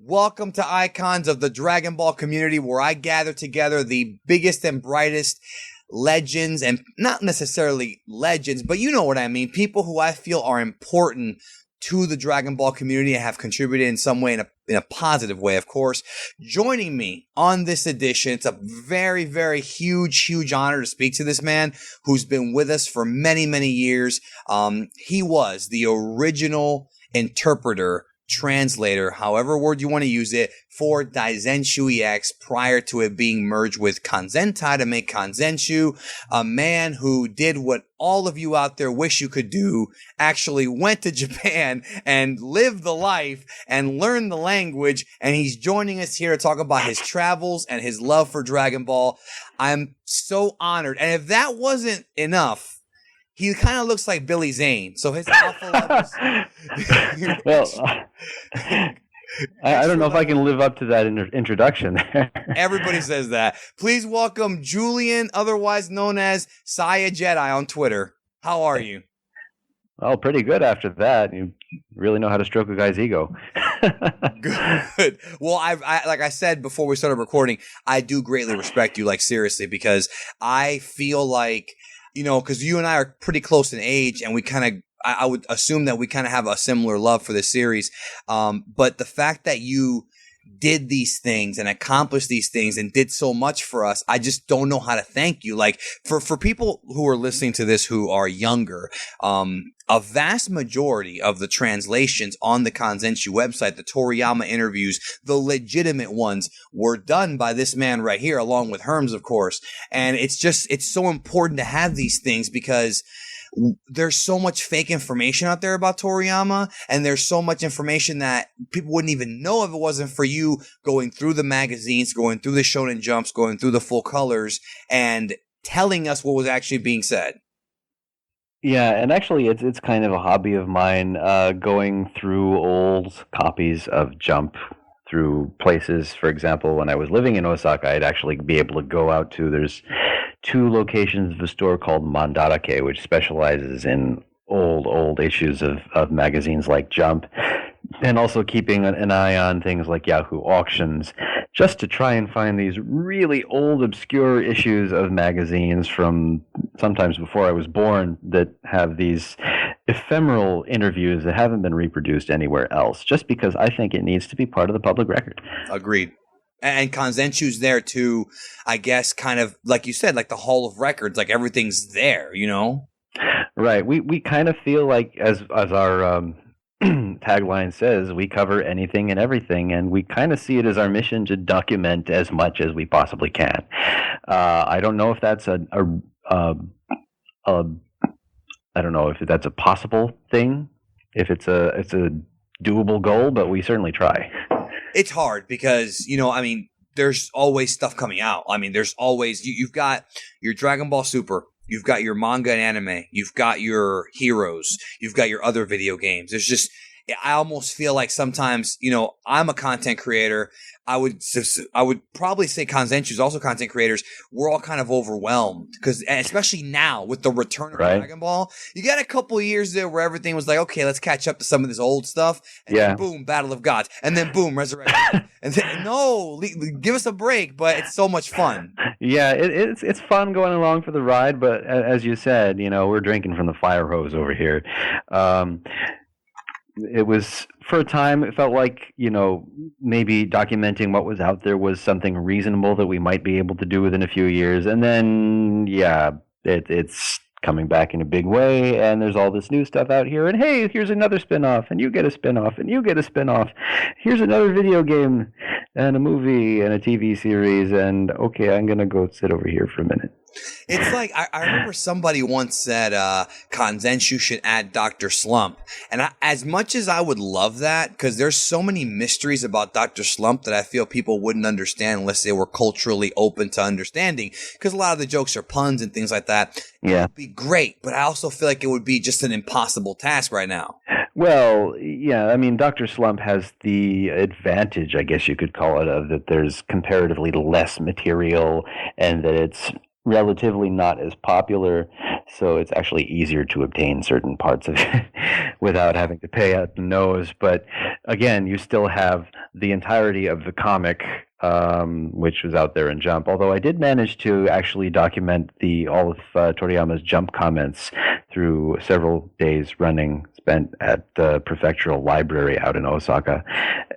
Welcome to Icons of the Dragon Ball community, where I gather together the biggest and brightest legends, and not necessarily legends, but you know what I mean. People who I feel are important to the Dragon Ball community and have contributed in some way, in a positive way, of course. Joining me on this edition, it's a very, very huge honor to speak to this man who's been with us for many, many years. He was the original interpreter, translator, however word you want to use it, for Kanzenshuu EX prior to it being merged with Kanzentai to make Kanzenshuu. A man who did what all of you out there wish you could do, actually went to Japan and lived the life and learned the language, and he's joining us here to talk about his travels and his love for Dragon Ball. I'm so honored. And if that wasn't enough, he kind of looks like Billy Zane. So his alpha levels. Well, I don't know if I can live up to that introduction there. Everybody says that. Please welcome Julian, otherwise known as SaiaJedi on Twitter. How are you? Well, pretty good after that. You really know how to stroke a guy's ego. Good. Well, I like I said before we started recording, I do greatly respect you, like seriously, because I feel like, you know, because you and I are pretty close in age, and we kind of, I would assume that we kind of have a similar love for this series. But the fact that you did these things and accomplished these things and did so much for us, I just don't know how to thank you. Like for people who are listening to this who are younger, a vast majority of the translations on the Kanzenshuu website, the Toriyama interviews, the legitimate ones, were done by this man right here, along with Herms, of course. And it's so important to have these things because there's so much fake information out there about Toriyama, and there's so much information that people wouldn't even know if it wasn't for you going through the magazines, going through the Shonen Jumps, going through the full colors, and telling us what was actually being said. Yeah, and actually it's kind of a hobby of mine, going through old copies of Jump through places. For example, when I was living in Osaka, I'd actually be able to go out to, there's two locations of a store called Mandarake, which specializes in old issues of magazines like Jump, and also keeping an eye on things like Yahoo Auctions, just to try and find these really old, obscure issues of magazines from sometimes before I was born that have these ephemeral interviews that haven't been reproduced anywhere else, just because I think it needs to be part of the public record. Agreed. And Kanzenshoo's there too, I guess, kind of like you said, like the Hall of Records, like everything's there, you know? Right. We kind of feel like, as our tagline says, we cover anything and everything, and we kind of see it as our mission to document as much as we possibly can. I don't know if that's I don't know if that's a possible thing, if it's a doable goal, but we certainly try. It's hard because, you know, I mean, there's always stuff coming out. I mean, there's always, you've got your Dragon Ball Super, you've got your manga and anime, you've got your heroes, you've got your other video games. There's just, I almost feel like sometimes, you know, I'm a content creator. I would probably say Kanzenshuu also content creators. We're all kind of overwhelmed because, especially now with the return of Dragon Ball, you got a couple of years there where everything was like, okay, let's catch up to some of this old stuff. And then boom, Battle of Gods, and then boom, Resurrection. And then, no, give us a break. But it's so much fun. Yeah, it's fun going along for the ride. But as you said, you know, we're drinking from the fire hose over here. It was, for a time, it felt like, you know, maybe documenting what was out there was something reasonable that we might be able to do within a few years. And then, yeah, it's coming back in a big way, and there's all this new stuff out here. And hey, here's another spin-off, and you get a spin-off, and you get a spin-off. Here's another video game, and a movie, and a TV series, and okay, I'm going to go sit over here for a minute. It's like, I remember somebody once said Kanzenshuu should add Dr. Slump. And as much as I would love that, because there's so many mysteries about Dr. Slump that I feel people wouldn't understand unless they were culturally open to understanding, because a lot of the jokes are puns and things like that. Yeah. It would be great, but I also feel like it would be just an impossible task right now. Well, yeah, I mean, Dr. Slump has the advantage, I guess you could call it, of that there's comparatively less material and that it's relatively not as popular. so it's actually easier to obtain certain parts of it without having to pay out the nose. But again, you still have the entirety of the comic, which was out there in Jump. Although I did manage to actually document all of Toriyama's Jump comments through several days running spent at the prefectural library out in Osaka.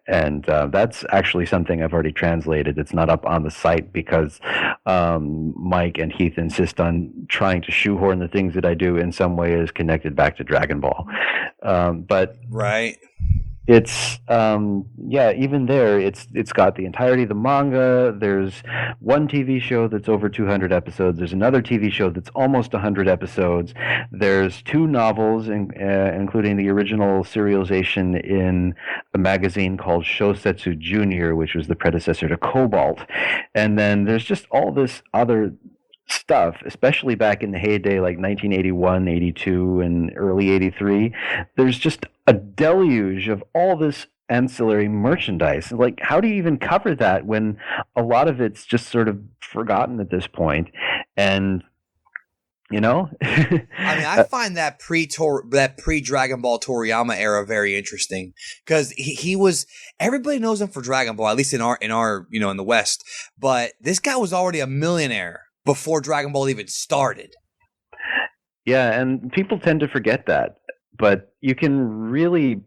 And that's actually something I've already translated. It's not up on the site because Mike and Heath insist on trying to shoehorn the things that I do in some way as connected back to Dragon Ball. But right. It's even there, it's got the entirety of the manga. There's one TV show that's over 200 episodes. There's another TV show that's almost 100 episodes. There's 2 novels, including the original serialization in a magazine called Shosetsu Junior, which was the predecessor to Cobalt. And then there's just all this other stuff, especially back in the heyday, like 1981, 82, and early 83. There's just a deluge of all this ancillary merchandise. Like, how do you even cover that when a lot of it's just sort of forgotten at this point? And I mean, I find that pre-Dragon Ball Toriyama era very interesting because he was, everybody knows him for Dragon Ball, at least in our in the West. But this guy was already a millionaire before Dragon Ball even started. Yeah, and people tend to forget that. But you can really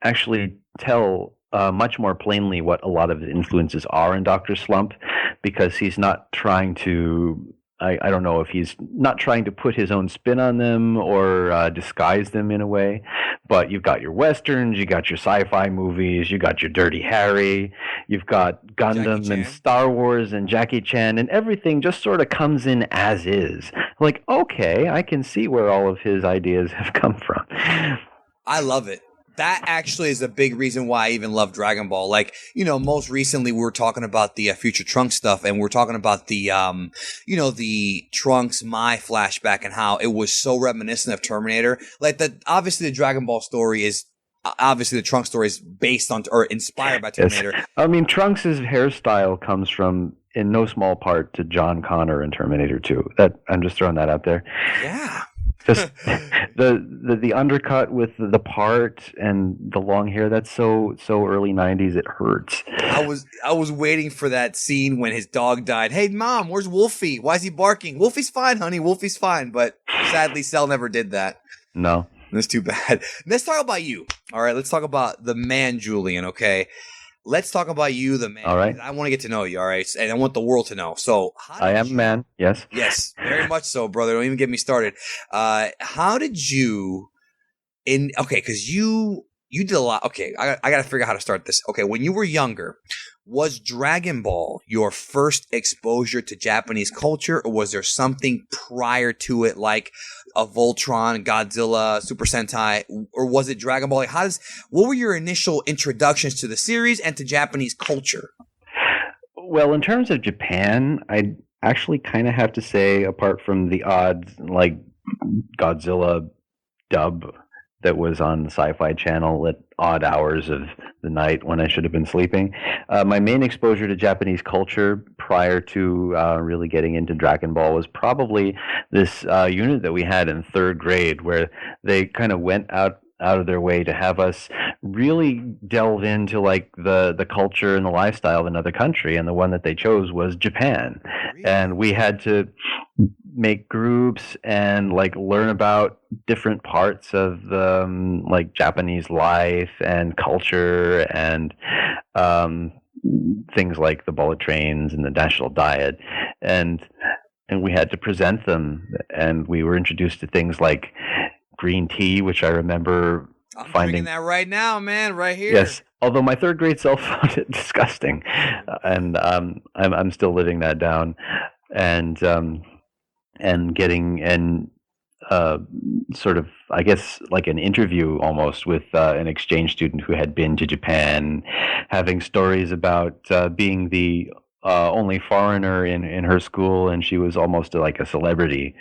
actually tell much more plainly what a lot of the influences are in Dr. Slump, because he's not trying to, I don't know if he's not trying to put his own spin on them or disguise them in a way, but you've got your Westerns, you got your sci-fi movies, you got your Dirty Harry, you've got Gundam and Star Wars and Jackie Chan, and everything just sort of comes in as is. Like, okay, I can see where all of his ideas have come from. I love it. That actually is a big reason why I even love Dragon Ball. Like, most recently we were talking about the Future Trunks stuff, and we were talking about the, the Trunks Mai flashback and how it was so reminiscent of Terminator. Like, obviously the Dragon Ball story is, obviously the Trunks story is based on or inspired by Terminator. Yes. I mean, Trunks' hairstyle comes from, in no small part, to John Connor in Terminator 2. I'm just throwing that out there. Yeah. Just the undercut with the part and the long hair, that's so early 90s, it hurts. I was waiting for that scene when his dog died. Hey Mom, where's Wolfie? Why is he barking? Wolfie's fine, honey. Wolfie's fine. But sadly Cell never did that. No. That's too bad. Let's talk about you. All right, let's talk about the man Julian, okay? Let's talk about you, the man. All right. I want to get to know you, all right? And I want the world to know. So, I am a man, yes. Yes, very much so, brother. Don't even get me started. How did you because you did a lot. Okay, I got to figure out how to start this. Okay, when you were younger, was Dragon Ball your first exposure to Japanese culture, or was there something prior to it, like a Voltron, Godzilla, Super Sentai, or was it Dragon Ball? Like, what were your initial introductions to the series and to Japanese culture? Well, in terms of Japan, I actually kind of have to say, apart from the odd, like, Godzilla dub that was on the Sci-Fi Channel at odd hours of the night when I should have been sleeping, my main exposure to Japanese culture prior to really getting into Dragon Ball was probably this unit that we had in 3rd grade, where they kind of went out of their way to have us really delve into like the culture and the lifestyle of another country, and the one that they chose was Japan. Really? And we had to make groups and like learn about different parts of like Japanese life and culture, and things like the bullet trains and the national diet, and we had to present them, and we were introduced to things like green tea, which I remember finding drinking that right now, man, right here. Yes, although my 3rd grade self found it disgusting, and I'm still living that down, and getting sort of, I guess, like an interview almost with an exchange student who had been to Japan, having stories about being the only foreigner in her school, and she was almost like a celebrity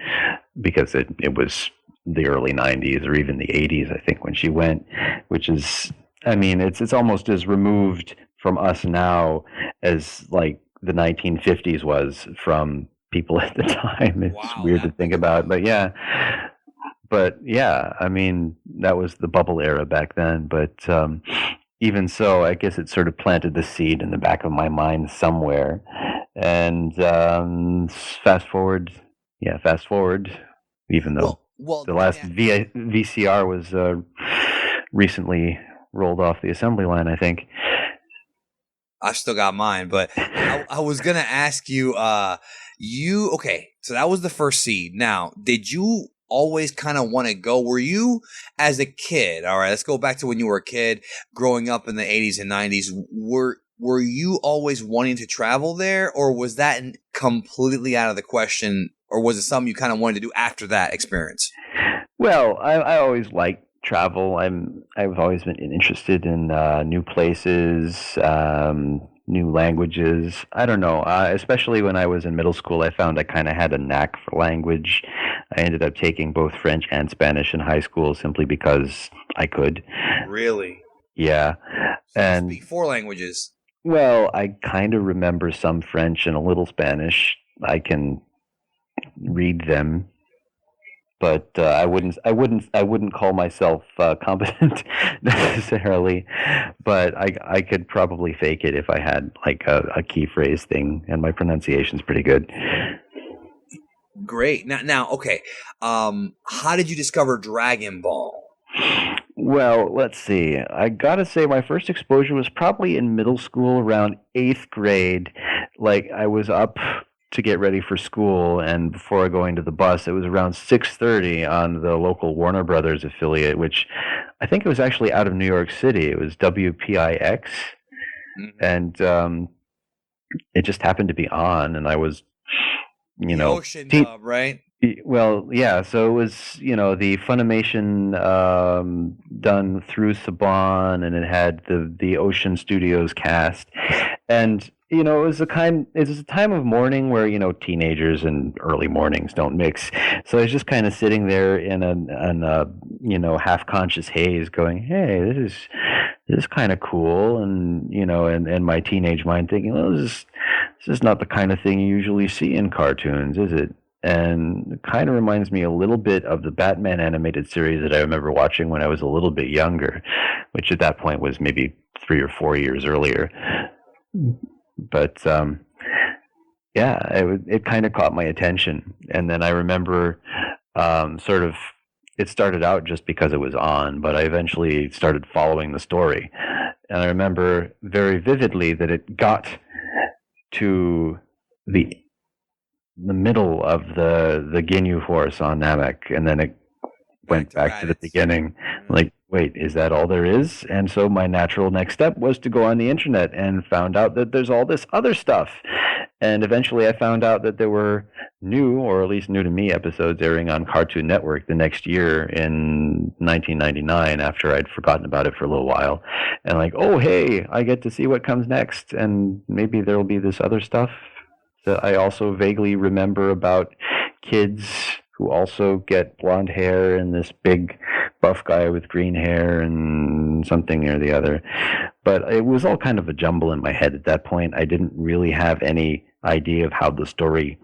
because it was the early 90s or even the 80s, I think, when she went, which is, I mean, it's almost as removed from us now as like the 1950s was from people at the time. It's Wow, weird to that think big about, amount. but yeah, I mean, that was the bubble era back then. But even so, I guess it sort of planted the seed in the back of my mind somewhere. And fast forward, even though Well, the let me last ask. VCR was recently rolled off the assembly line, I think. I still got mine, but I was gonna ask you. Okay? So that was the first seed. Now, did you always kind of want to go? Were you as a kid? All right, let's go back to when you were a kid, growing up in the 80s and 90s. Were you always wanting to travel there, or was that completely out of the question, or was it something you kind of wanted to do after that experience? Well, I always liked travel. I've always been interested in new places, new languages. I don't know. Especially when I was in middle school, I found I kind of had a knack for language. I ended up taking both French and Spanish in high school simply because I could. Really? Yeah, So you and speak four languages. well, I kind of remember some French and a little Spanish. I can read them, but I wouldn't call myself competent necessarily. But I could probably fake it if I had like a key phrase thing, and my pronunciation's pretty good. Great. Now, okay. How did you discover Dragon Ball? Well, let's see. I gotta say, my first exposure was probably in middle school, around eighth grade. Like I was up to get ready for school, and before going to the bus, it was around 6:30 on the local Warner Brothers affiliate, which I think it was actually out of New York City. It was WPIX, Mhm. and it just happened to be on, and I was, you The know, Ocean teen, dub, right? well, yeah. So it was, the Funimation done through Saban, and it had the Ocean Studios cast, and it was a time of morning where teenagers and early mornings don't mix. So I was just kind of sitting there in a half conscious haze, going, "Hey, this is kind of cool," and my teenage mind thinking, "Well, this is not the kind of thing you usually see in cartoons, is it?" And it kind of reminds me a little bit of the Batman animated series that I remember watching when I was a little bit younger, which at that point was maybe 3 or 4 years earlier. But yeah, it kind of caught my attention. And then I remember sort of it started out just because it was on, but I eventually started following the story. And I remember very vividly that it got to the middle of the Ginyu Force on Namek, and then it went back to the beginning. Like, wait, is that all there is? And so my natural next step was to go on the internet and found out that there's all this other stuff. And eventually I found out that there were new, or at least new to me, episodes airing on Cartoon Network the next year in 1999 after I'd forgotten about it for a little while. And like, oh, hey, I get to see what comes next. And maybe there'll be this other stuff that I also vaguely remember about kids who also get blonde hair and this big buff guy with green hair and something or the other. But it was all kind of a jumble in my head at that point. I didn't really have any idea of how the story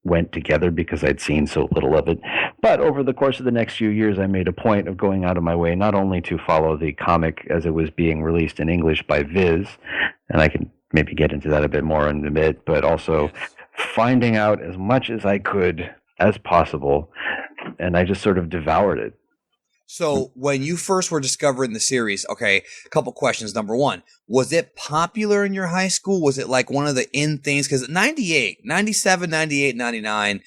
went together because I'd seen so little of it. But over the course of the next few years, I made a point of going out of my way not only to follow the comic as it was being released in English by Viz, and I can maybe get into that a bit more in a bit, but also finding out as much as I could as possible, and I just sort of devoured it. So when you first were discovering the series, okay, a couple questions. Number one, was it popular in your high school? Was it like one of the in things? Because 98, 97, 98, 99,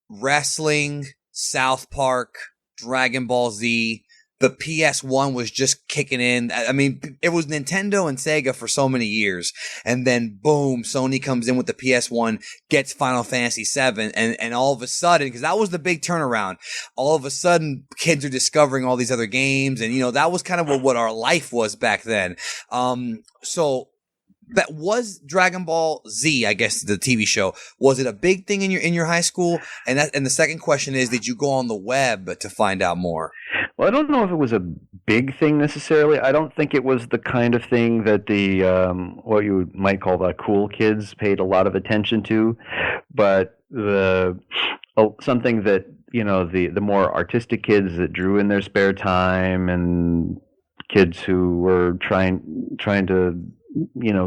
wrestling, South Park, Dragon Ball Z, the PS1 was just kicking in. I mean, it was Nintendo and Sega for so many years. And then boom, Sony comes in with the PS1, gets Final Fantasy VII. And all of a sudden, because that was the big turnaround, all of a sudden kids are discovering all these other games. And, that was kind of what our life was back then. So that was Dragon Ball Z, I guess, the TV show. Was it a big thing in your high school? And the second question is, did you go on the web to find out more? Well, I don't know if it was a big thing necessarily. I don't think it was the kind of thing that the what you might call the cool kids paid a lot of attention to, but something that the more artistic kids that drew in their spare time, and kids who were trying to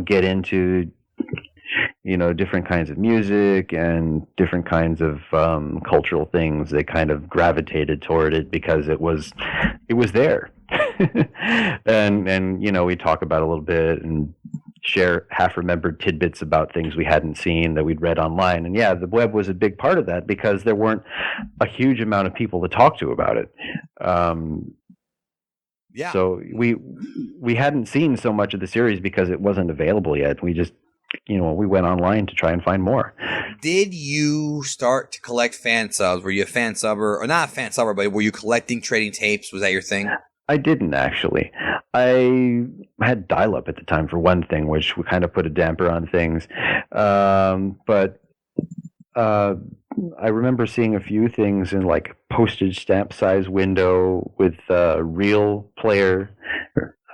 get into different kinds of music and different kinds of cultural things, they kind of gravitated toward it because it was there. and we talk about it a little bit and share half-remembered tidbits about things we hadn't seen that we'd read online. And yeah, the web was a big part of that because there weren't a huge amount of people to talk to about it. Yeah. So we hadn't seen so much of the series because it wasn't available yet. We just we went online to try and find more. Did you start to collect fan subs? Were you a fan subber, or not a fan subber, but were you collecting trading tapes? Was that your thing? I didn't actually. I had dial-up at the time for one thing, which kind of put a damper on things. But I remember seeing a few things in like postage stamp size window with Real Player.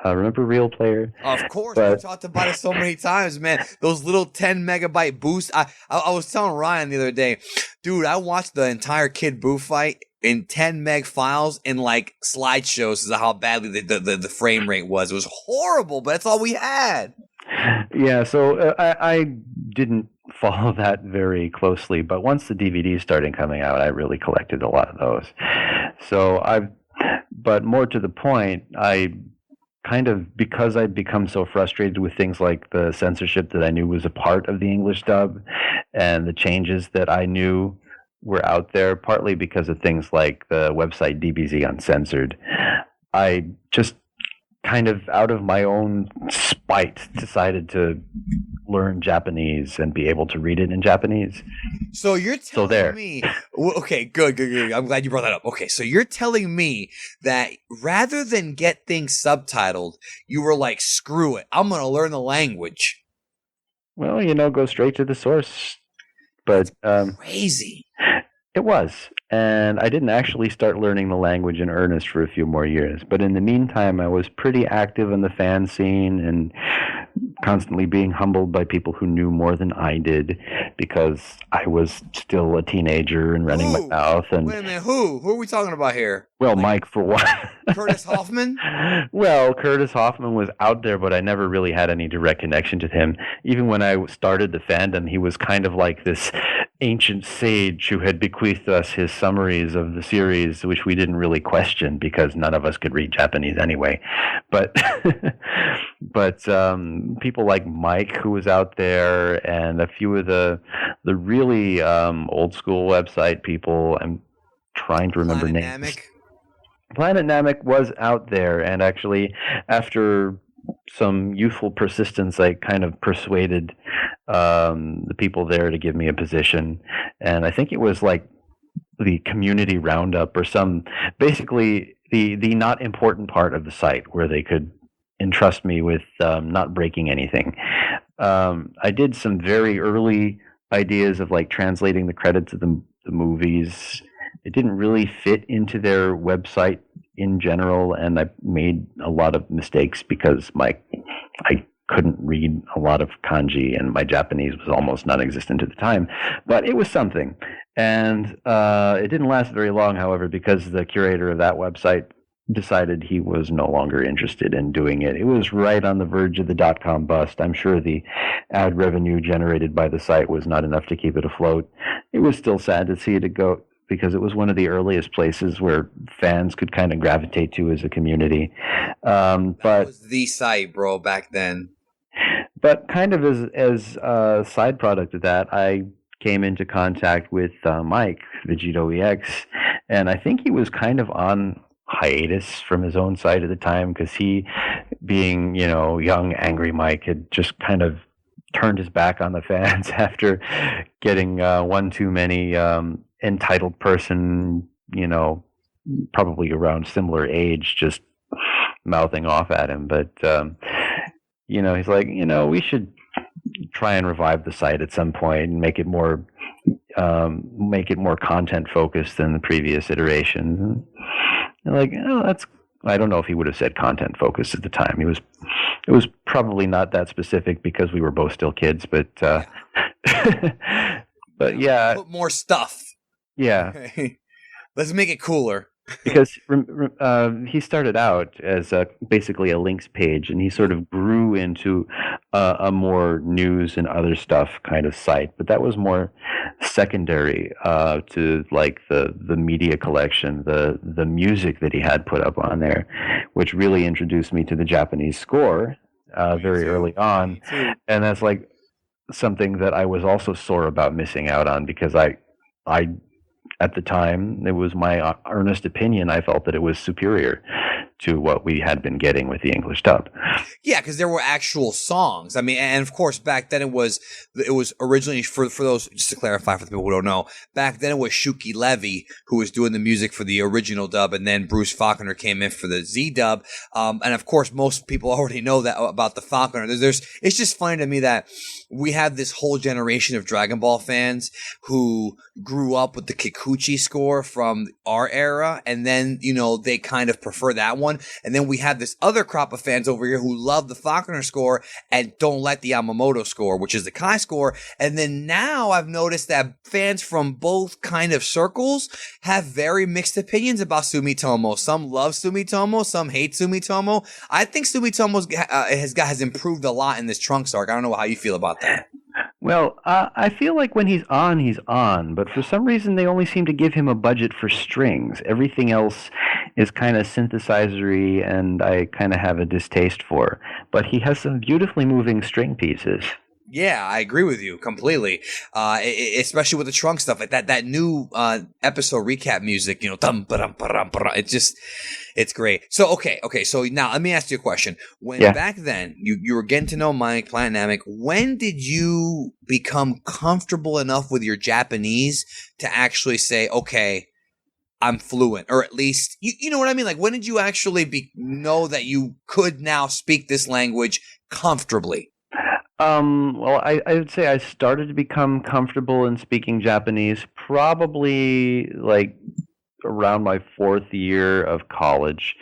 Remember Real Player? Of course, we talked about it so many times, man. Those little 10 megabyte boosts. I was telling Ryan the other day, dude, I watched the entire Kid Buu fight in 10 meg files in like slideshows as to how badly the frame rate was. It was horrible, but that's all we had. Yeah, so I didn't follow that very closely, but once the DVDs started coming out, I really collected a lot of those. But more to the point, I kind of, because I'd become so frustrated with things like the censorship that I knew was a part of the English dub and the changes that I knew were out there, partly because of things like the website DBZ Uncensored, I just kind of out of my own spite decided to learn Japanese and be able to read it in Japanese. So you're telling me, okay, good. I'm glad you brought that up. Okay, so you're telling me that rather than get things subtitled, you were like, screw it, I'm going to learn the language. Well, go straight to the source. But crazy. It was. And I didn't actually start learning the language in earnest for a few more years. But in the meantime, I was pretty active in the fan scene and constantly being humbled by people who knew more than I did because I was still a teenager and running my mouth. And wait a minute, who are we talking about here? Well, Mike, for one. Curtis Hoffman? Well, Curtis Hoffman was out there, but I never really had any direct connection to him. Even when I started the fandom, he was kind of like this ancient sage who had bequeathed us his summaries of the series, which we didn't really question because none of us could read Japanese anyway. But people like Mike, who was out there, and a few of the really old school website people. I'm trying to remember names. Planet Namek was out there, and actually, after some youthful persistence, I kind of persuaded the people there to give me a position. And I think it was like the community roundup or basically the not important part of the site where they could entrust me with not breaking anything. I did some very early ideas of like translating the credits of the movies. It didn't really fit into their website in general, and I made a lot of mistakes because I couldn't read a lot of kanji, and my Japanese was almost non-existent at the time. But it was something. And it didn't last very long, however, because the curator of that website decided he was no longer interested in doing it. It was right on the verge of the .com bust. I'm sure the ad revenue generated by the site was not enough to keep it afloat. It was still sad to see it go, because it was one of the earliest places where fans could kind of gravitate to as a community. But that was the site, bro, back then. But kind of as a side product of that, I came into contact with Mike, Vegito EX, and I think he was kind of on hiatus from his own site at the time because he, being, young, angry Mike, had just kind of turned his back on the fans after getting one too many entitled person, probably around similar age, just mouthing off at him. But, he's like, we should try and revive the site at some point and make it more content focused than the previous iterations. And like, oh, I don't know if he would have said content focused at the time. It was probably not that specific because we were both still kids, but but yeah, put more stuff. Yeah. Let's make it cooler. Because he started out as basically a links page, and he sort of grew into a more news and other stuff kind of site. But that was more secondary to like the media collection, the music that he had put up on there, which really introduced me to the Japanese score very early on. And that's like something that I was also sore about missing out on, because I at the time, it was my earnest opinion, I felt that it was superior to what we had been getting with the English dub. Yeah, because there were actual songs. I mean, and of course, back then it was originally, for those, just to clarify for the people who don't know, back then it was Shuki Levy who was doing the music for the original dub, and then Bruce Faulkner came in for the Z dub. And of course, most people already know that about the Faulkner. It's just funny to me that we have this whole generation of Dragon Ball fans who grew up with the Kikuchi score from our era, and then, they kind of prefer that one. And then we have this other crop of fans over here who love the Faulkner score and don't like the Yamamoto score, which is the Kai score. And then now I've noticed that fans from both kind of circles have very mixed opinions about Sumitomo. Some love Sumitomo, some hate Sumitomo. I think Sumitomo has improved a lot in this Trunks arc. I don't know how you feel about that. Well, I feel like when he's on, but for some reason they only seem to give him a budget for strings. Everything else is kind of synthesizer-y, and I kind of have a distaste for. But he has some beautifully moving string pieces. Yeah, I agree with you completely. Especially with the Trunk stuff, like that new episode recap music, it's great. So okay. So now let me ask you a question. Back then you were getting to know Mike Platinamic, when did you become comfortable enough with your Japanese to actually say, okay, I'm fluent, or at least you know what I mean? Like, when did you actually know that you could now speak this language comfortably? Well, I would say I started to become comfortable in speaking Japanese probably like around my fourth year of college.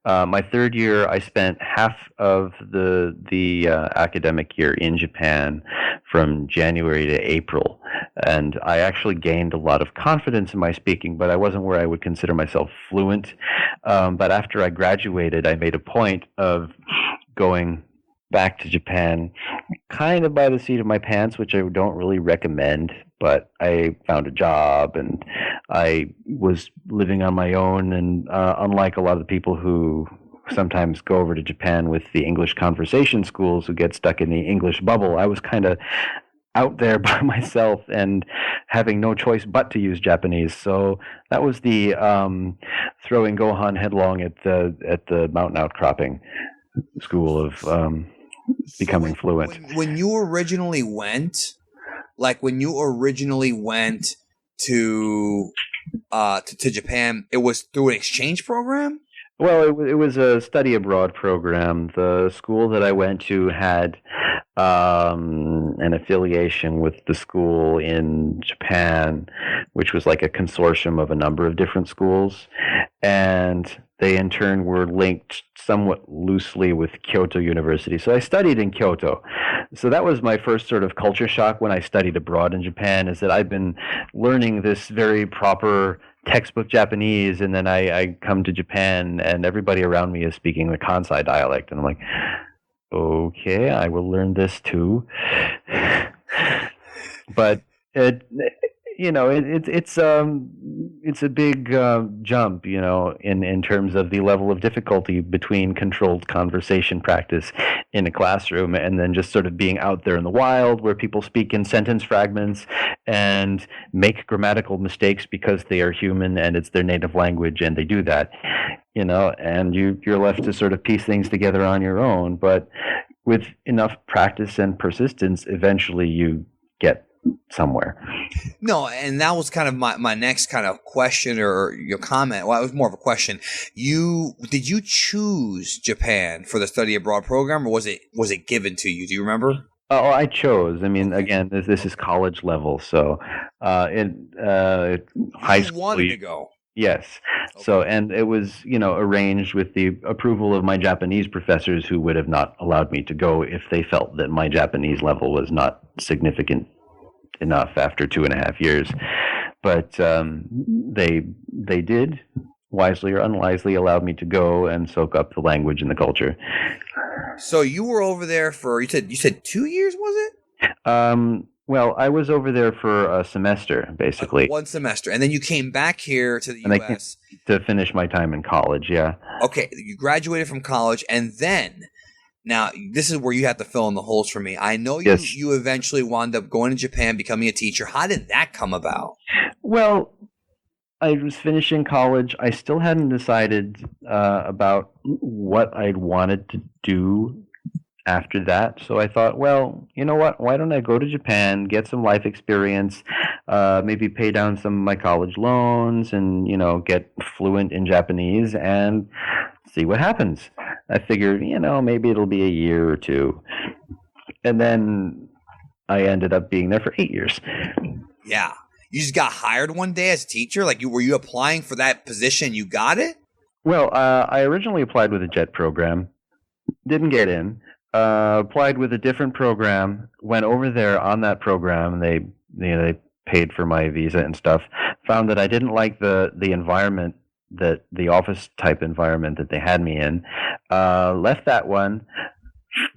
My third year, I spent half of the academic year in Japan from January to April. And I actually gained a lot of confidence in my speaking, but I wasn't where I would consider myself fluent. But after I graduated, I made a point of going back to Japan kind of by the seat of my pants, which I don't really recommend, but I found a job and I was living on my own, and unlike a lot of the people who sometimes go over to Japan with the English conversation schools who get stuck in the English bubble, I was kind of out there by myself and having no choice but to use Japanese. So that was the throwing Gohan headlong at the mountain outcropping school of becoming fluent. When you originally went to Japan, it was through an exchange program? Well, it was a study abroad program. The school that I went to had an affiliation with the school in Japan, which was like a consortium of a number of different schools, and they in turn were linked somewhat loosely with Kyoto University. So I studied in Kyoto. So that was my first sort of culture shock when I studied abroad in Japan, is that I've been learning this very proper textbook Japanese, and then I come to Japan and everybody around me is speaking the Kansai dialect, and I'm like, okay, I will learn this too. But it's a big jump, in terms of the level of difficulty between controlled conversation practice in a classroom and then just sort of being out there in the wild where people speak in sentence fragments and make grammatical mistakes because they are human and it's their native language and they do that, and you're left to sort of piece things together on your own. But with enough practice and persistence, eventually you get somewhere. No, and that was kind of my next kind of question or your comment. Well, it was more of a question. Did you choose Japan for the study abroad program, or was it given to you? Do you remember? Oh, I chose. I mean, again, this is college level, so high school. You wanted to go. Yes. Okay. So, and it was, arranged with the approval of my Japanese professors who would have not allowed me to go if they felt that my Japanese level was not significant enough after 2.5 years. But they did, wisely or unwisely, allowed me to go and soak up the language and the culture. So you were over there for, you said 2 years, was it? Well, I was over there for a semester, basically. 1 semester. And then you came back here to the And U.S. to finish my time in college, yeah. Okay, you graduated from college, and then, now, this is where you have to fill in the holes for me. I know you eventually wound up going to Japan, becoming a teacher. How did that come about? Well, I was finishing college. I still hadn't decided about what I'd wanted to do after that. So I thought, well, you know what? Why don't I go to Japan, get some life experience, maybe pay down some of my college loans and, get fluent in Japanese and see what happens. I figured, maybe it'll be a year or two. And then I ended up being there for 8 years. Yeah. You just got hired one day as a teacher? Like, were you applying for that position? You got it? Well, I originally applied with a JET program. Didn't get in. Applied with a different program. Went over there on that program. They paid for my visa and stuff. Found that I didn't like the environment, that the office type environment that they had me in. Left that one.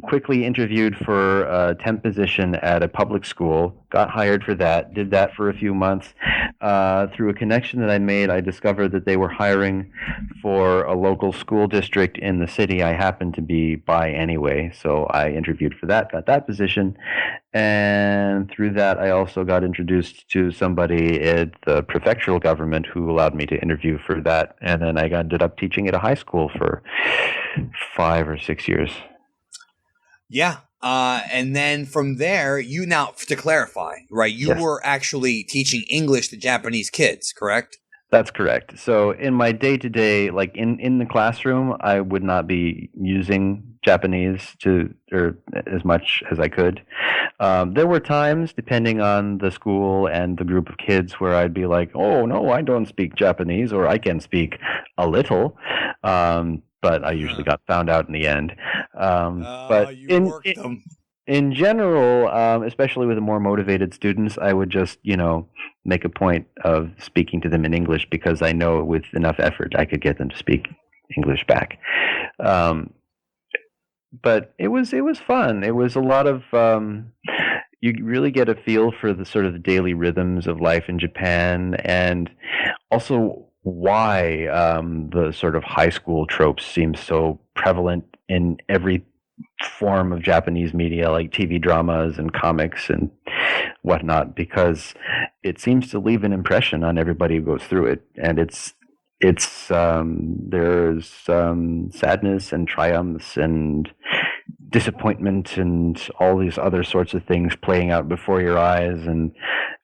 Quickly interviewed for a temp position at a public school, got hired for that, did that for a few months. Through a connection that I made, I discovered that they were hiring for a local school district in the city I happened to be by anyway, so I interviewed for that, got that position, and through that I also got introduced to somebody at the prefectural government who allowed me to interview for that, and then I ended up teaching at a high school for 5 or 6 years. Yeah. And then from there, now, to clarify, right, you were actually teaching English to Japanese kids, correct? That's correct. So in my day-to-day, like in the classroom, I would not be using Japanese or as much as I could. There were times, depending on the school and the group of kids, where I'd be like, oh, no, I don't speak Japanese, or I can speak a little. But I usually got found out in the end. But in general, especially with the more motivated students, I would just, make a point of speaking to them in English because I know with enough effort I could get them to speak English back. But it was fun. It was a lot of you really get a feel for the sort of the daily rhythms of life in Japan, and also why the sort of high school tropes seem so prevalent in every form of Japanese media, like TV dramas and comics and whatnot, because it seems to leave an impression on everybody who goes through it, and there's sadness and triumphs and disappointment and all these other sorts of things playing out before your eyes, and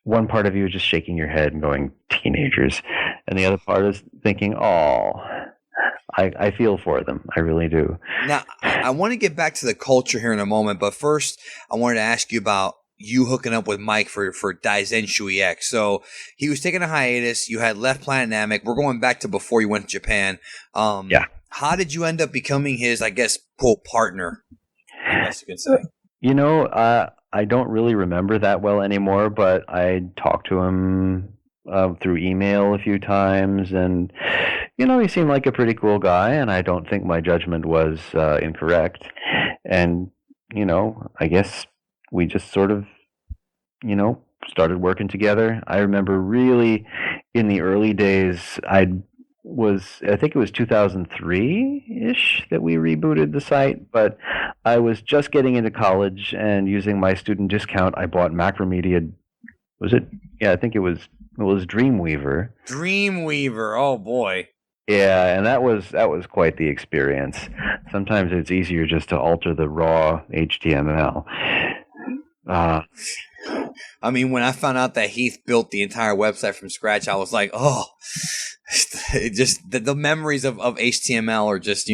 one part of you is just shaking your head and going, teenagers, and the other part is thinking, oh, I feel for them. I really do. Now, I want to get back to the culture here in a moment, but first I wanted to ask you about you hooking up with Mike for Kanzenshuu EX. So he was taking a hiatus. You had left Planet Namek. We're going back to before you went to Japan. Yeah. How did you end up becoming his, I guess, quote, partner? I guess you could say. I don't really remember that well anymore, but I talked to him through email a few times, and he seemed like a pretty cool guy, and I don't think my judgment was incorrect. And I guess we just sort of started working together. I remember really in the early days, I think it was 2003-ish that we rebooted the site, but I was just getting into college, and using my student discount, I bought Macromedia. Was it? Yeah, I think it was Dreamweaver. Dreamweaver, oh boy. Yeah, and that was quite the experience. Sometimes it's easier just to alter the raw HTML. I mean, when I found out that Heath built the entire website from scratch, I was like, oh, it just the memories of HTML are just,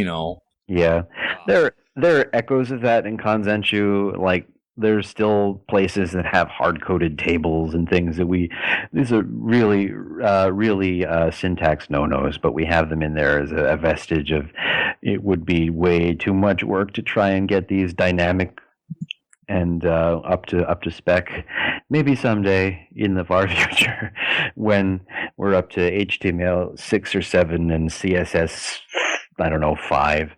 Yeah, there are echoes of that in Kanzenshuu. Like there's still places that have hard-coded tables and things that these are really syntax no-nos, but we have them in there as a vestige of it would be way too much work to try and get these dynamic and up to spec. Maybe someday in the far future, when we're up to HTML 6 or 7 and CSS, I don't know, 5,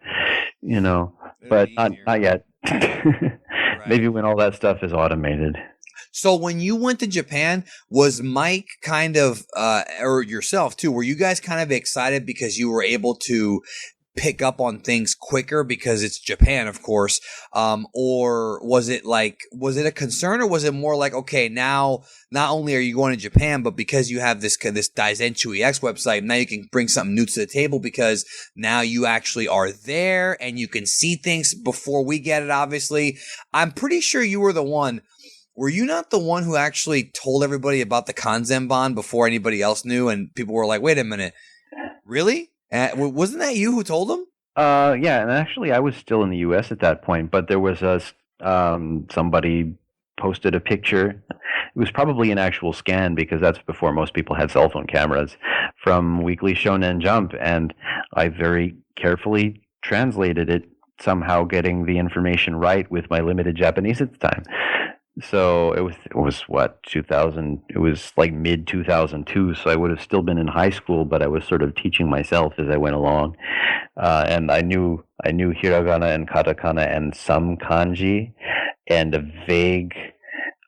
but not yet. Right. Maybe when all that stuff is automated. So when you went to Japan, was Mike kind of, or yourself too, were you guys kind of excited because you were able to pick up on things quicker because it's Japan, of course? Or was it a concern, or was it more like, okay, now not only are you going to Japan, but because you have this Kanzenshuu EX website, now you can bring something new to the table because now you actually are there and you can see things before we get it, obviously. I'm pretty sure you were the one. Were you not the one who actually told everybody about the Kanzenban before anybody else knew, and people were like, wait a minute, really? Wasn't that you who told them? Yeah, and actually I was still in the U.S. at that point, but there was somebody posted a picture. It was probably an actual scan because that's before most people had cell phone cameras, from Weekly Shonen Jump, and I very carefully translated it, somehow getting the information right with my limited Japanese at the time. So it was what, 2000, it was like mid 2002, so I would have still been in high school, but I was sort of teaching myself as I went along. And I knew hiragana and katakana and some kanji and a vague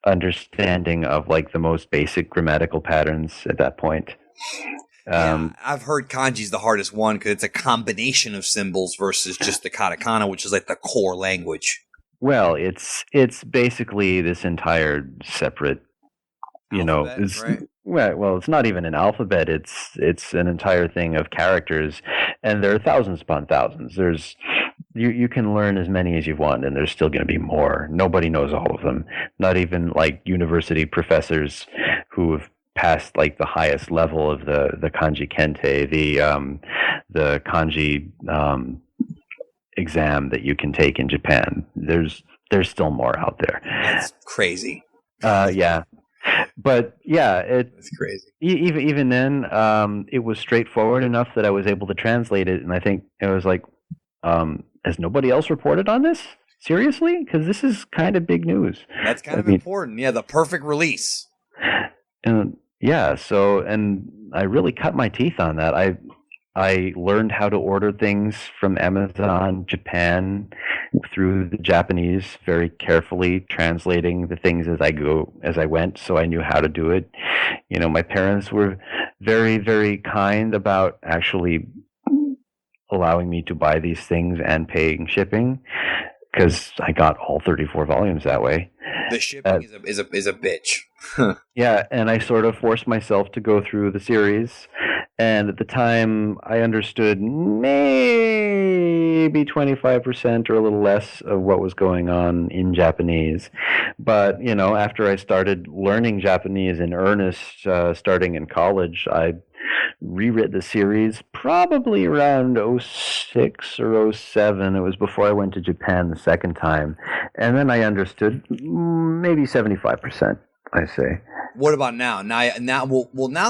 understanding of like the most basic grammatical patterns at that point. Yeah, I've heard kanji's the hardest one because it's a combination of symbols versus just the katakana, which is like the core language. Well, it's basically this entire separate, Alphabet, right? well, it's not even an alphabet. It's an entire thing of characters, and there are thousands upon thousands. You can learn as many as you want, and there's still going to be more. Nobody knows all of them. Not even like university professors who have passed like the highest level of the kanji kente, the kanji exam that you can take in Japan. There's still more out there. That's crazy. Yeah, but yeah, it's crazy. Even then, it was straightforward enough that I was able to translate it, and I think it was like, has nobody else reported on this? Seriously? Because this is kind of big news. That's kind of important. Yeah, the perfect release. And yeah, and I really cut my teeth on that. I learned how to order things from Amazon Japan through the Japanese, very carefully translating the things as I went, so I knew how to do it. My parents were very, very kind about actually allowing me to buy these things and paying shipping, because I got all 34 volumes that way. The shipping is a bitch. Yeah, and I sort of forced myself to go through the series. And at the time, I understood maybe 25% or a little less of what was going on in Japanese. But, after I started learning Japanese in earnest, starting in college, I reread the series probably around 06 or 07. It was before I went to Japan the second time. And then I understood maybe 75%, I say. What about now? Now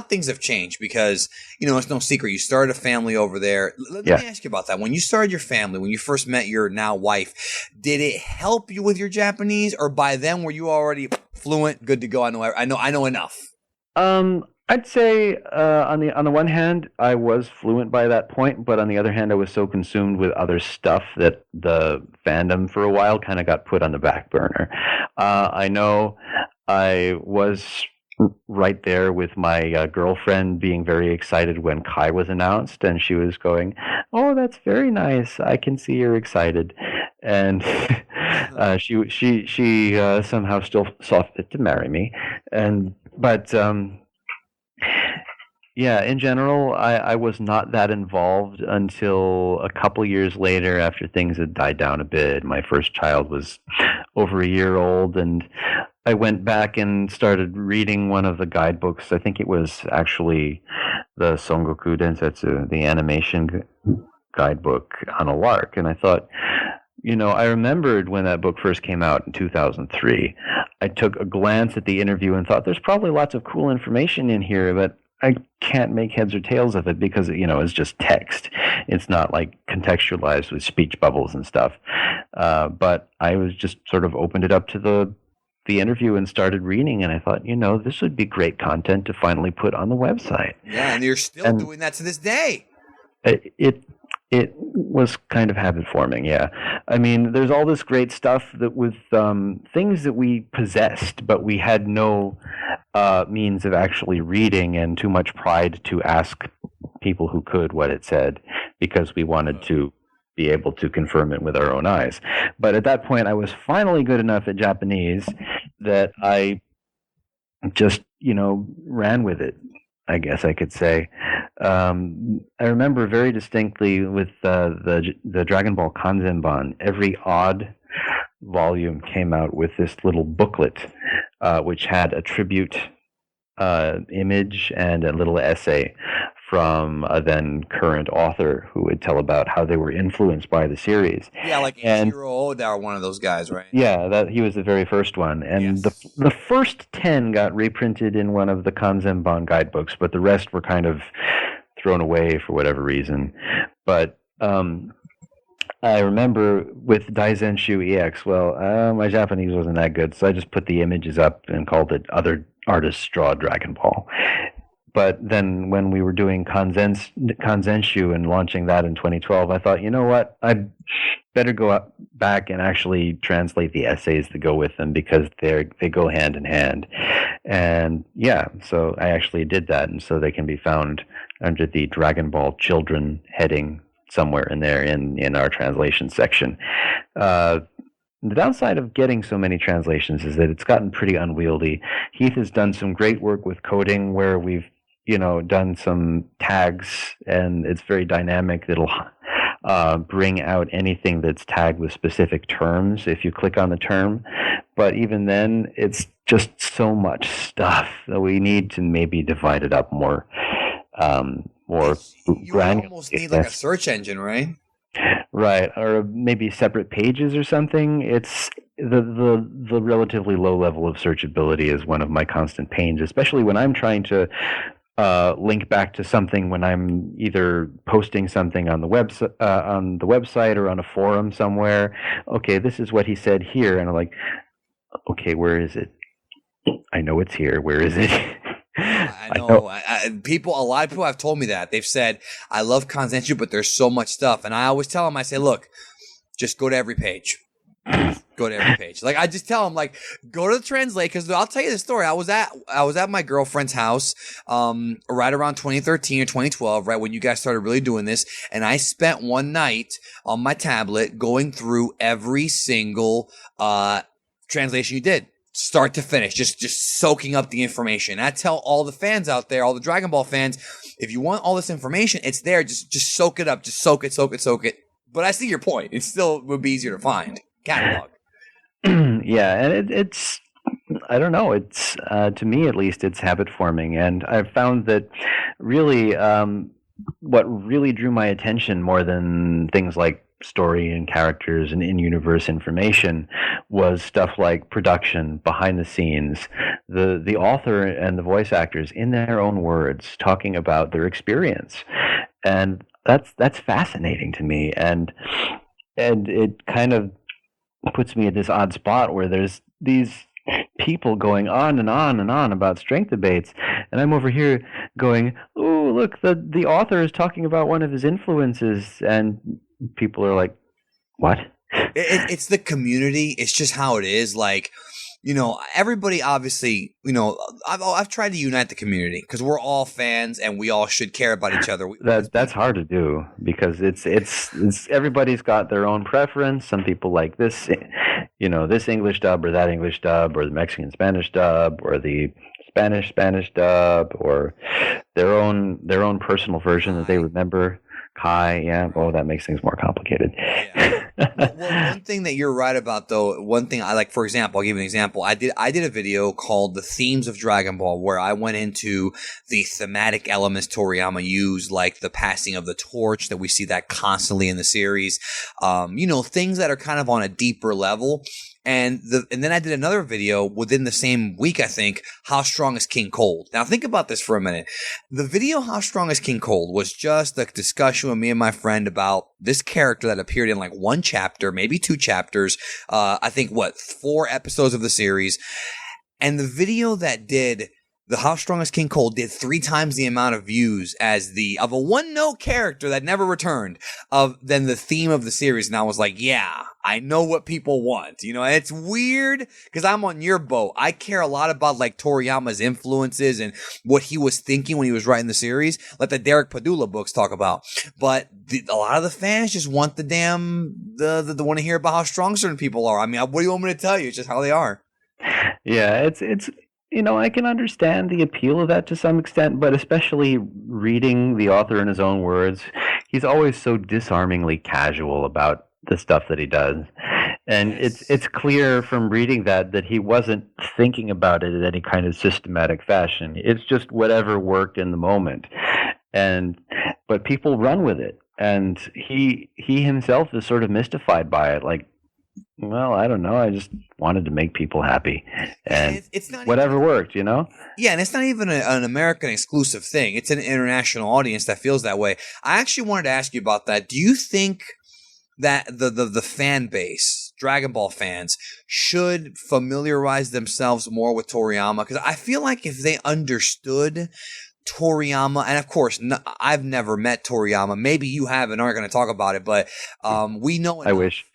things have changed because, it's no secret. You started a family over there. Let me ask you about that. When you started your family, when you first met your now wife, did it help you with your Japanese, or by then were you already fluent, good to go? I know enough. I'd say on the one hand, I was fluent by that point, but on the other hand, I was so consumed with other stuff that the fandom for a while kind of got put on the back burner. I know I was right there with my girlfriend being very excited when Kai was announced, and she was going, "Oh, that's very nice. I can see you're excited." And she somehow still saw fit to marry me, but yeah, in general, I was not that involved until a couple years later, after things had died down a bit. My first child was over a year old, and I went back and started reading one of the guidebooks. I think it was actually the Songoku Densetsu, the animation guidebook, on a lark. And I thought, I remembered when that book first came out in 2003. I took a glance at the interview and thought, there's probably lots of cool information in here, but I can't make heads or tails of it because, it's just text. It's not like contextualized with speech bubbles and stuff. But I was just sort of opened it up to the interview and started reading, and I thought, this would be great content to finally put on the website. Yeah, and you're still doing that to this day. It was kind of habit forming, yeah. I mean, there's all this great stuff that with things that we possessed, but we had no means of actually reading, and too much pride to ask people who could what it said, because we wanted to be able to confirm it with our own eyes. But at that point, I was finally good enough at Japanese that I just, ran with it, I guess I could say. I remember very distinctly with the Dragon Ball Kanzenban, every odd volume came out with this little booklet, which had a tribute image and a little essay from a then current author who would tell about how they were influenced by the series. Yeah, like Akira or one of those guys, right? Yeah, he was the very first one. And yes. the first 10 got reprinted in one of the Kanzenban guidebooks, but the rest were kind of thrown away for whatever reason. But I remember with Kanzenshuu EX, my Japanese wasn't that good, so I just put the images up and called it Other Artists Draw Dragon Ball. But then when we were doing Kanzenshuu and launching that in 2012, I thought, you know what, I'd better go back and actually translate the essays that go with them, because they go hand in hand. And yeah, so I actually did that, and so they can be found under the Dragon Ball Children heading somewhere in there in our translation section. The downside of getting so many translations is that it's gotten pretty unwieldy. Heath has done some great work with coding where we've, done some tags, and it's very dynamic. It'll bring out anything that's tagged with specific terms if you click on the term. But even then, it's just so much stuff that we need to maybe divide it up more you almost need like a search engine, right? Right, or maybe separate pages or something. It's the relatively low level of searchability is one of my constant pains, especially when I'm trying to link back to something when I'm either posting something on the website or on a forum somewhere. Okay, this is what he said here, and I'm like, okay, where is it? I know it's here. Where is it? I know. A lot of people have told me that. They've said, I love Kanzenshuu, but there's so much stuff. And I always tell them, I say, look, just go to every page. Go to every page. Like, I just tell them, like, go to the translate, because I'll tell you the story. I was at my girlfriend's house right around 2013 or 2012, right when you guys started really doing this. And I spent one night on my tablet going through every single translation you did. Start to finish, just soaking up the information. I tell all the fans out there, all the Dragon Ball fans, if you want all this information, it's there. Just soak it up. Just soak it. But I see your point. It still would be easier to find. Catalog. Yeah, and it's I don't know. It's to me at least, it's habit forming, and I've found that really what really drew my attention more than things like story and characters and in-universe information was stuff like production, behind the scenes, the author and the voice actors in their own words talking about their experience, and that's fascinating to me, and it kind of puts me at this odd spot where there's these people going on and on and on about strength debates, and I'm over here going, oh, look, the author is talking about one of his influences, and people are like, what? It's the community. It's just how it is. Like, everybody obviously, I've tried to unite the community because we're all fans and we all should care about each other. That's hard to do because it's everybody's got their own preference. Some people like this, this English dub or that English dub, or the Mexican Spanish dub, or the Spanish dub, or their own personal version that they remember. Kai, yeah. Oh, that makes things more complicated. Yeah. One thing that you're right about, though, one thing I like, for example, I'll give you an example. I did a video called "The Themes of Dragon Ball," where I went into the thematic elements Toriyama used, like the passing of the torch that we see that constantly in the series. Things that are kind of on a deeper level. And then I did another video within the same week, I think, How Strong is King Cold? Now think about this for a minute. The video How Strong is King Cold was just a discussion with me and my friend about this character that appeared in like one chapter, maybe two chapters, I think 4 episodes of the series. And the video that did the How Strong is King Cold did 3 times the amount of views as of a one-note character that never returned than the theme of the series. And I was like, yeah, I know what people want. And it's weird because I'm on your boat. I care a lot about like Toriyama's influences and what he was thinking when he was writing the series, like the Derek Padula books talk about. But a lot of the fans just want the want to hear about how strong certain people are. I mean, what do you want me to tell you? It's just how they are. Yeah, it's I can understand the appeal of that to some extent, but especially reading the author in his own words, he's always so disarmingly casual about the stuff that he does. And it's clear from reading that he wasn't thinking about it in any kind of systematic fashion. It's just whatever worked in the moment. But people run with it. And he himself is sort of mystified by it, like, well, I don't know. I just wanted to make people happy, and it's not whatever worked, Yeah, and it's not even an American exclusive thing. It's an international audience that feels that way. I actually wanted to ask you about that. Do you think that the fan base, Dragon Ball fans, should familiarize themselves more with Toriyama? Because I feel like if they understood Toriyama, and of course, I've never met Toriyama. Maybe you have and aren't going to talk about it, but we know enough. I wish.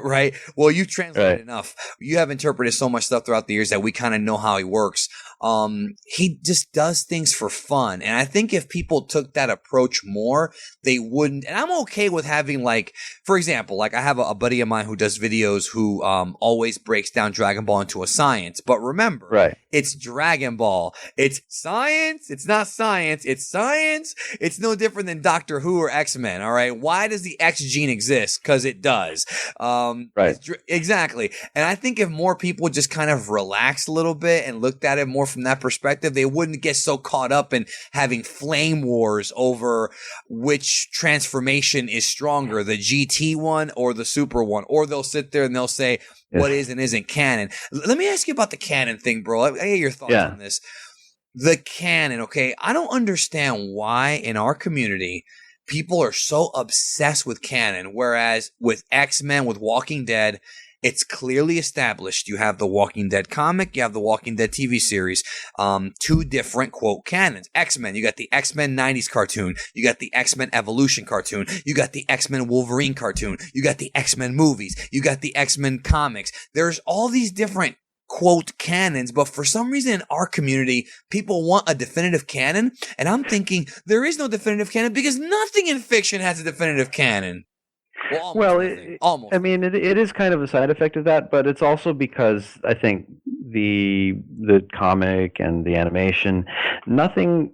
Right? Well, you translated enough. You have interpreted so much stuff throughout the years that we kind of know how he works. He just does things for fun. And I think if people took that approach more, they wouldn't. And I'm okay with having, like, for example, like I have a buddy of mine who does videos who always breaks down Dragon Ball into a science. But remember, it's Dragon Ball. It's science. It's not science. It's science. It's no different than Doctor Who or X-Men. All right. Why does the X gene exist? Because it does. Exactly. And I think if more people just kind of relaxed a little bit and looked at it more from that perspective, they wouldn't get so caught up in having flame wars over which transformation is stronger, the GT one or the Super one. Or they'll sit there and they'll say what is and isn't canon. Let me ask you about the canon thing, bro. I get your thoughts on this. The canon, okay? I don't understand why in our community people are so obsessed with canon, whereas with X-Men, with Walking Dead, it's clearly established. You have the Walking Dead comic, you have the Walking Dead TV series, 2 different, quote, canons. X-Men, you got the X-Men 90s cartoon, you got the X-Men Evolution cartoon, you got the X-Men Wolverine cartoon, you got the X-Men movies, you got the X-Men comics. There's all these different, quote, canons, but for some reason in our community, people want a definitive canon, and I'm thinking there is no definitive canon because nothing in fiction has a definitive canon. Almost. I mean, it is kind of a side effect of that, but it's also because I think the comic and the animation, nothing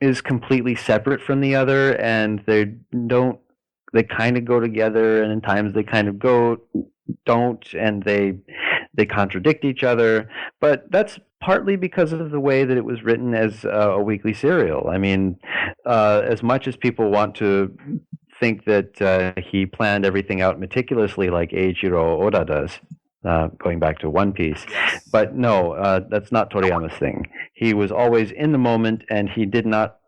is completely separate from the other, and they kind of go together, and in times they kind of don't, and they contradict each other, but that's partly because of the way that it was written as a weekly serial. I mean, as much as people want to think that he planned everything out meticulously like Eiichiro Oda does, going back to One Piece, but no, that's not Toriyama's thing. He was always in the moment, and he did not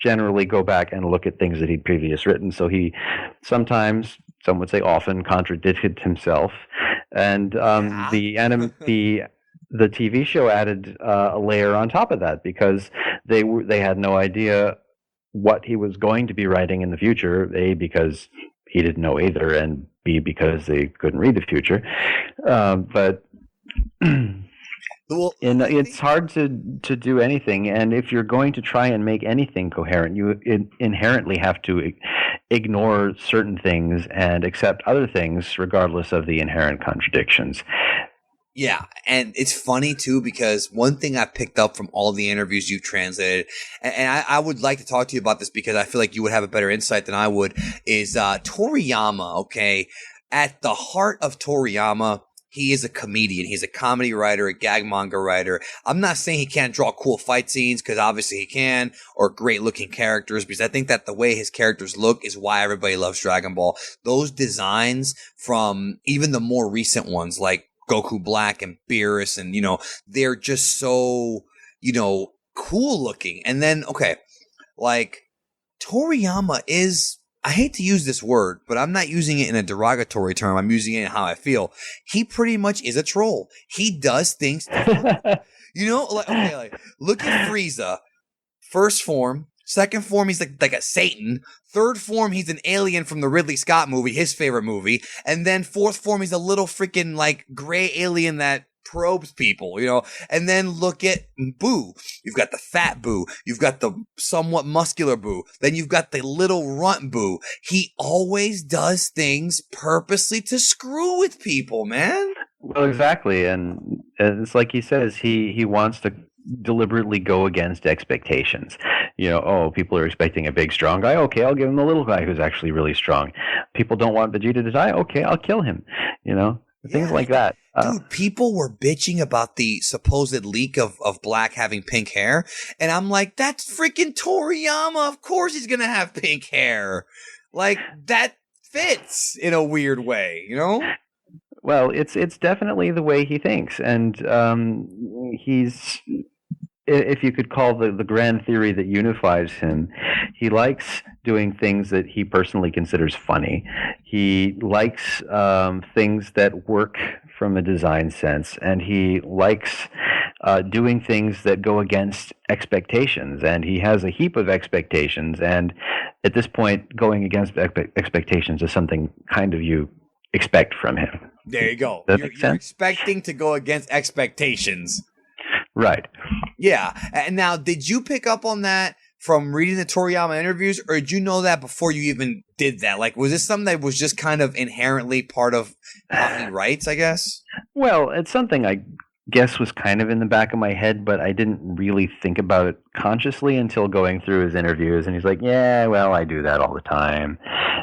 generally go back and look at things that he'd previously written, so he sometimes, some would say often, contradicted himself. And the TV show added a layer on top of that because they had no idea what he was going to be writing in the future. A, because he didn't know either, and B, because they couldn't read the future. But it's hard to do anything, and if you're going to try and make anything coherent, you inherently have to ignore certain things and accept other things, regardless of the inherent contradictions. Yeah, and it's funny, too, because one thing I picked up from all the interviews you've translated, and I would like to talk to you about this because I feel like you would have a better insight than I would, is Toriyama, okay? at the heart of Toriyama, he is a comedian. He's a comedy writer, a gag manga writer. I'm not saying he can't draw cool fight scenes, because obviously he can, or great looking characters, because I think that the way his characters look is why everybody loves Dragon Ball. Those designs from even the more recent ones like Goku Black and Beerus, and, they're just so, cool looking. And then, okay, like Toriyama is, I hate to use this word, but I'm not using it in a derogatory term. I'm using it in how I feel. He pretty much is a troll. He does things like, look at Frieza. First form. Second form, he's like a Satan. Third form, he's an alien from the Ridley Scott movie, his favorite movie. And then fourth form, he's a little freaking like gray alien that probes people, and then look at Boo. You've got the fat Boo. You've got the somewhat muscular Boo. Then you've got the little runt Boo. He always does things purposely to screw with people, man. Well, exactly. And it's like he says, he wants to deliberately go against expectations. People are expecting a big, strong guy. Okay, I'll give him the little guy who's actually really strong. People don't want Vegeta to die. Okay, I'll kill him. Things like that. Dude, people were bitching about the supposed leak of Black having pink hair. And I'm like, that's freaking Toriyama. Of course he's going to have pink hair. Like, that fits in a weird way, Well, it's definitely the way he thinks. And he's, if you could call the grand theory that unifies him, he likes doing things that he personally considers funny. He likes things that work from a design sense, and he likes doing things that go against expectations. And he has a heap of expectations, and at this point, going against expectations is something kind of you expect from him. There you go. Does that make sense? You're expecting to go against expectations. Right. Yeah. And now, did you pick up on that from reading the Toriyama interviews, or did you know that before you even did that? Like, was this something that was just kind of inherently part of how he writes, I guess? Well, it's something I guess was kind of in the back of my head, but I didn't really think about it consciously until going through his interviews. And he's like, yeah, well, I do that all the time.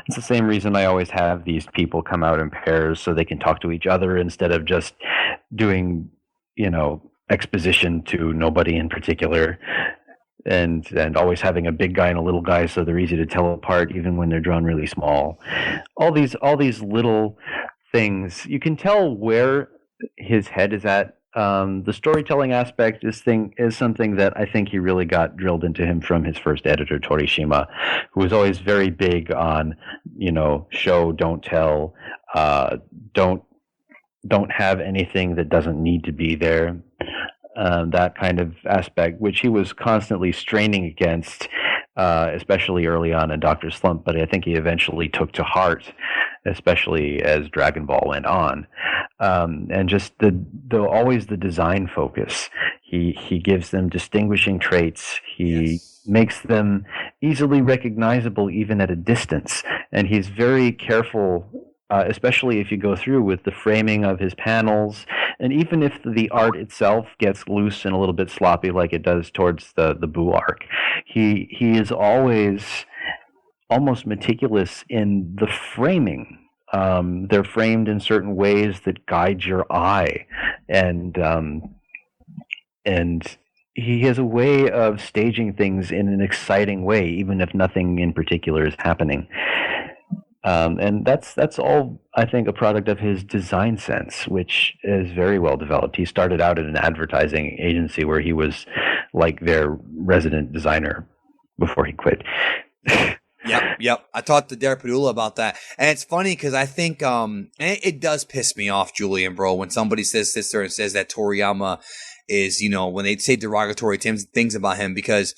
It's the same reason I always have these people come out in pairs so they can talk to each other instead of just doing, exposition to nobody in particular, and always having a big guy and a little guy so they're easy to tell apart even when they're drawn really small. All these little things, you can tell where his head is at. The storytelling aspect is something that I think he really got drilled into him from his first editor, Torishima, who was always very big on, show, don't tell, don't have anything that doesn't need to be there. That kind of aspect, which he was constantly straining against, especially early on in Dr. Slump, but I think he eventually took to heart, especially as Dragon Ball went on. And just always the design focus. He gives them distinguishing traits. He makes them easily recognizable even at a distance. And he's very careful, especially if you go through with the framing of his panels, and even if the art itself gets loose and a little bit sloppy like it does towards the Boo arc, he is always almost meticulous in the framing. They're framed in certain ways that guide your eye, and he has a way of staging things in an exciting way, even if nothing in particular is happening. And that's all, I think, a product of his design sense, which is very well developed. He started out at an advertising agency where he was like their resident designer before he quit. Yep. I talked to Derek Padula about that. And it's funny because I think and it does piss me off, Julian, bro, when somebody sits there and says that Toriyama is, when they say derogatory things about him, because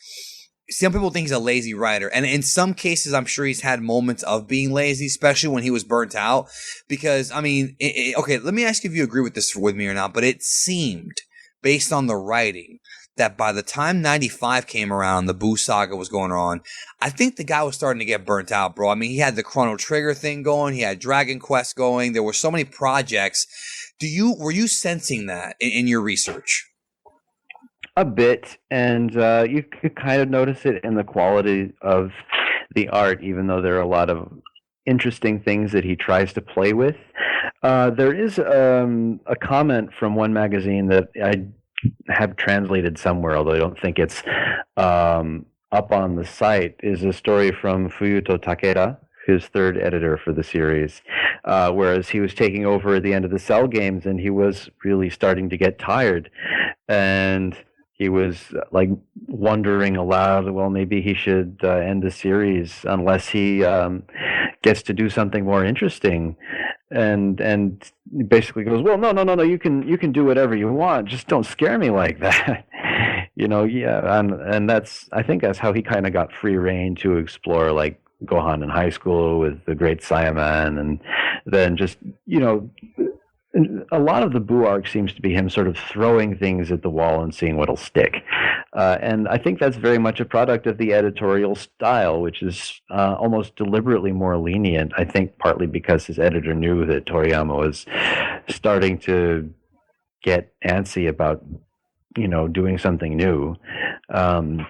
some people think he's a lazy writer. And in some cases, I'm sure he's had moments of being lazy, especially when he was burnt out. Because, okay, let me ask you if you agree with this with me or not. But it seemed, based on the writing, that by the time 95 came around, the Boo saga was going on, I think the guy was starting to get burnt out, bro. He had the Chrono Trigger thing going. He had Dragon Quest going. There were so many projects. Were you sensing that in your research? A bit, and you could kind of notice it in the quality of the art, even though there are a lot of, interesting things that he tries to play with. There is a comment from one magazine that I have translated somewhere, although I don't think it's up on the site, is a story from Fuyuto Takeda, his third editor for the series, whereas he was taking over at the end of the Cell games, and he was really starting to get tired, and he was like wondering aloud, well, maybe he should end the series unless he gets to do something more interesting. And basically goes, well, no, you can do whatever you want, just don't scare me like that. And I think that's how he kind of got free reign to explore like Gohan in high school with the Great Saiyaman, and then just a lot of the Buu arc seems to be him sort of throwing things at the wall and seeing what'll stick. And I think that's very much a product of the editorial style, which is almost deliberately more lenient, I think partly because his editor knew that Toriyama was starting to get antsy about, doing something new. And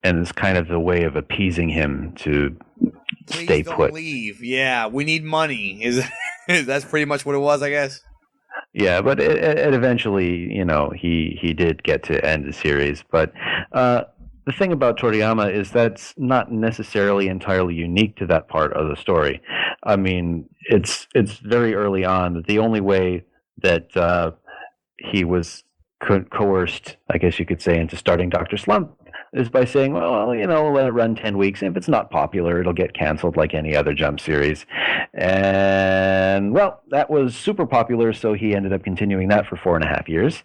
it's kind of the way of appeasing him to stay don't put. Leave. Yeah, we need money. That's pretty much what it was, I guess. Yeah, but it eventually, he did get to end the series. But the thing about Toriyama is that's not necessarily entirely unique to that part of the story. I mean, it's very early on that the only way that he was coerced, I guess you could say, into starting Dr. Slump is by saying, well, let it run 10 weeks. If it's not popular, it'll get canceled like any other Jump series. And, well, that was super popular, so he ended up continuing that for 4.5 years.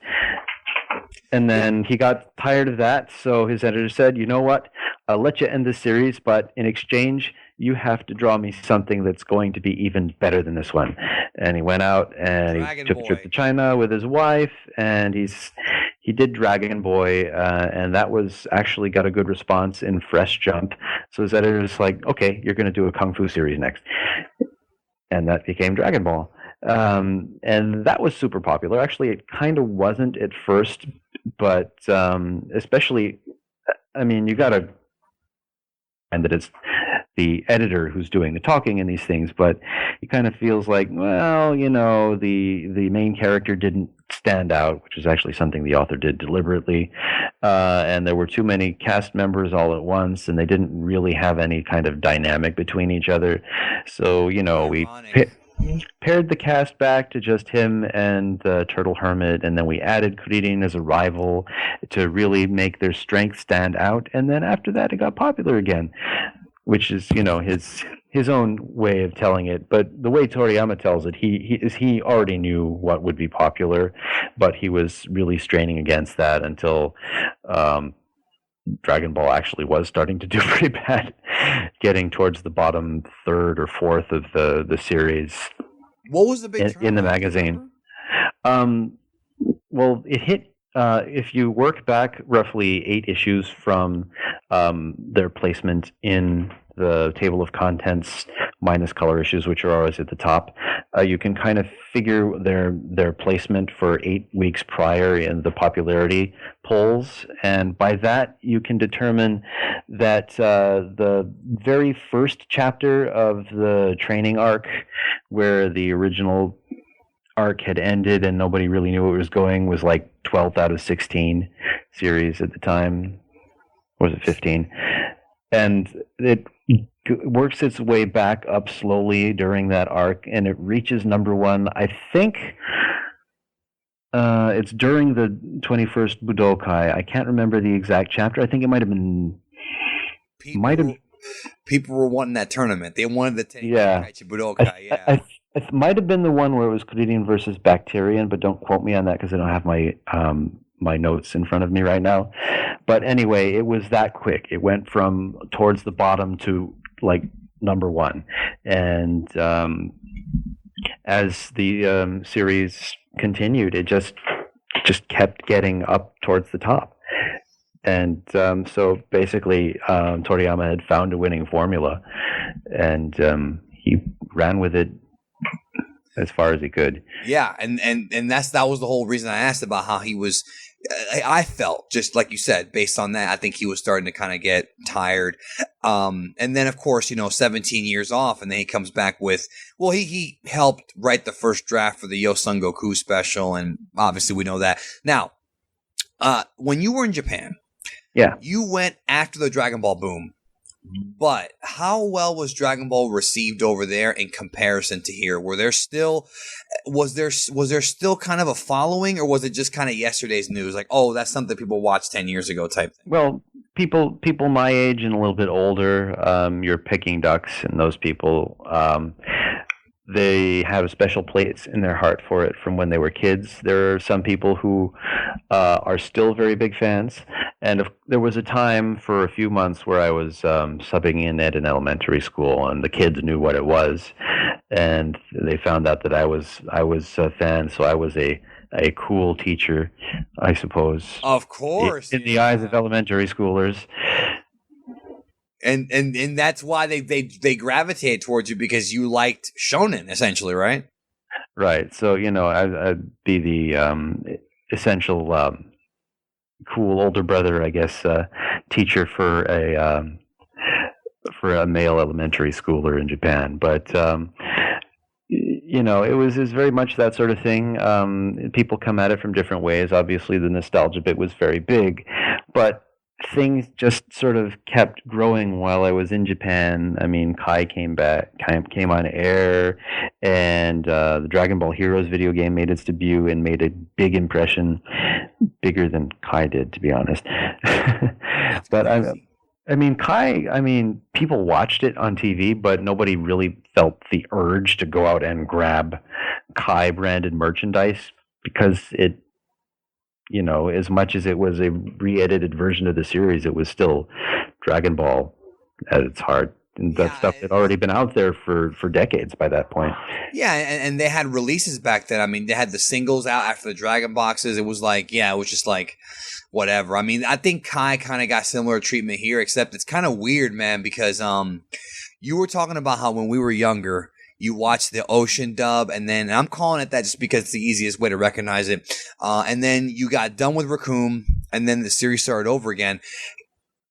And then he got tired of that, so his editor said, you know what, I'll let you end this series, but in exchange, you have to draw me something that's going to be even better than this one. And he went out and he took a trip to China with his wife, and he did Dragon Boy, and that was actually got a good response in Fresh Jump. So his editor was like, okay, you're going to do a Kung Fu series next. And that became Dragon Ball. And that was super popular. Actually, it kind of wasn't at first, but especially, I mean, you got to find that it's the editor who's doing the talking in these things, but it kind of feels like, well, the main character didn't stand out, which is actually something the author did deliberately, and there were too many cast members all at once, and they didn't really have any kind of dynamic between each other. So, we paired the cast back to just him and the Turtle Hermit, and then we added Kuririn as a rival to really make their strength stand out, and then after that it got popular again, which is, his own way of telling it. But the way Toriyama tells it, he already knew what would be popular, but he was really straining against that until Dragon Ball actually was starting to do pretty bad, getting towards the bottom third or fourth of the series. What was the big in the magazine? Well, it hit. If you work back roughly 8 issues from their placement in the table of contents minus color issues, which are always at the top, you can kind of figure their placement for 8 weeks prior in the popularity polls, and by that you can determine that the very first chapter of the training arc, where the original arc had ended and nobody really knew where it was going, was like 12th out of 16 series at the time. Or was it 15? And it works its way back up slowly during that arc, and it reaches number 1. I think it's during the 21st Budokai. I can't remember the exact chapter. I think it might have been... People were wanting that tournament. They wanted the Tenkaichi Budokai, It might have been the one where it was Kuririn versus Bacterian, but don't quote me on that because I don't have my notes in front of me right now. But anyway, it was that quick. It went from towards the bottom to like number 1. And as the series continued, it just kept getting up towards the top. And so basically, Toriyama had found a winning formula, and he ran with it as far as he could. Yeah, and that was the whole reason I asked about how he was. I felt, just like you said, based on that, I think he was starting to kind of get tired. And then, of course, 17 years off, and then he comes back with, well, he helped write the first draft for the Yo Son Goku special, and obviously we know that. Now, when you were in Japan, yeah, you went after the Dragon Ball boom. But how well was Dragon Ball received over there in comparison to here? Was there still kind of a following, or was it just kind of yesterday's news? Like, oh, that's something people watched 10 years ago type thing? Well, people my age and a little bit older, your Peking Ducks and those people, they have a special place in their heart for it from when they were kids. There are some people who are still very big fans. And there was a time for a few months where I was subbing in at an elementary school, and the kids knew what it was. And they found out that I was a fan, so I was a cool teacher, I suppose. Of course. In the eyes of elementary schoolers. And that's why they gravitate towards you, because you liked shonen, essentially, right? Right. So, I'd be the essential cool older brother, I guess, teacher for a male elementary schooler in Japan. But it was very much that sort of thing. People come at it from different ways. Obviously, the nostalgia bit was very big, but things just sort of kept growing while I was in Japan. I mean, Kai came on air, and the Dragon Ball Heroes video game made its debut and made a big impression, bigger than Kai did, to be honest. But Kai, people watched it on TV, but nobody really felt the urge to go out and grab Kai branded merchandise, because it, as much as it was a re-edited version of the series, it was still Dragon Ball at its heart. And that stuff had already been out there for decades by that point. Yeah, and they had releases back then. I mean, they had the singles out after the Dragon boxes. It was like, it was just like, whatever. I mean, I think Kai kind of got similar treatment here, except it's kind of weird, man, because you were talking about how when we were younger, you watched the Ocean dub, and I'm calling it that just because it's the easiest way to recognize it. And then you got done with Raccoon, and then the series started over again.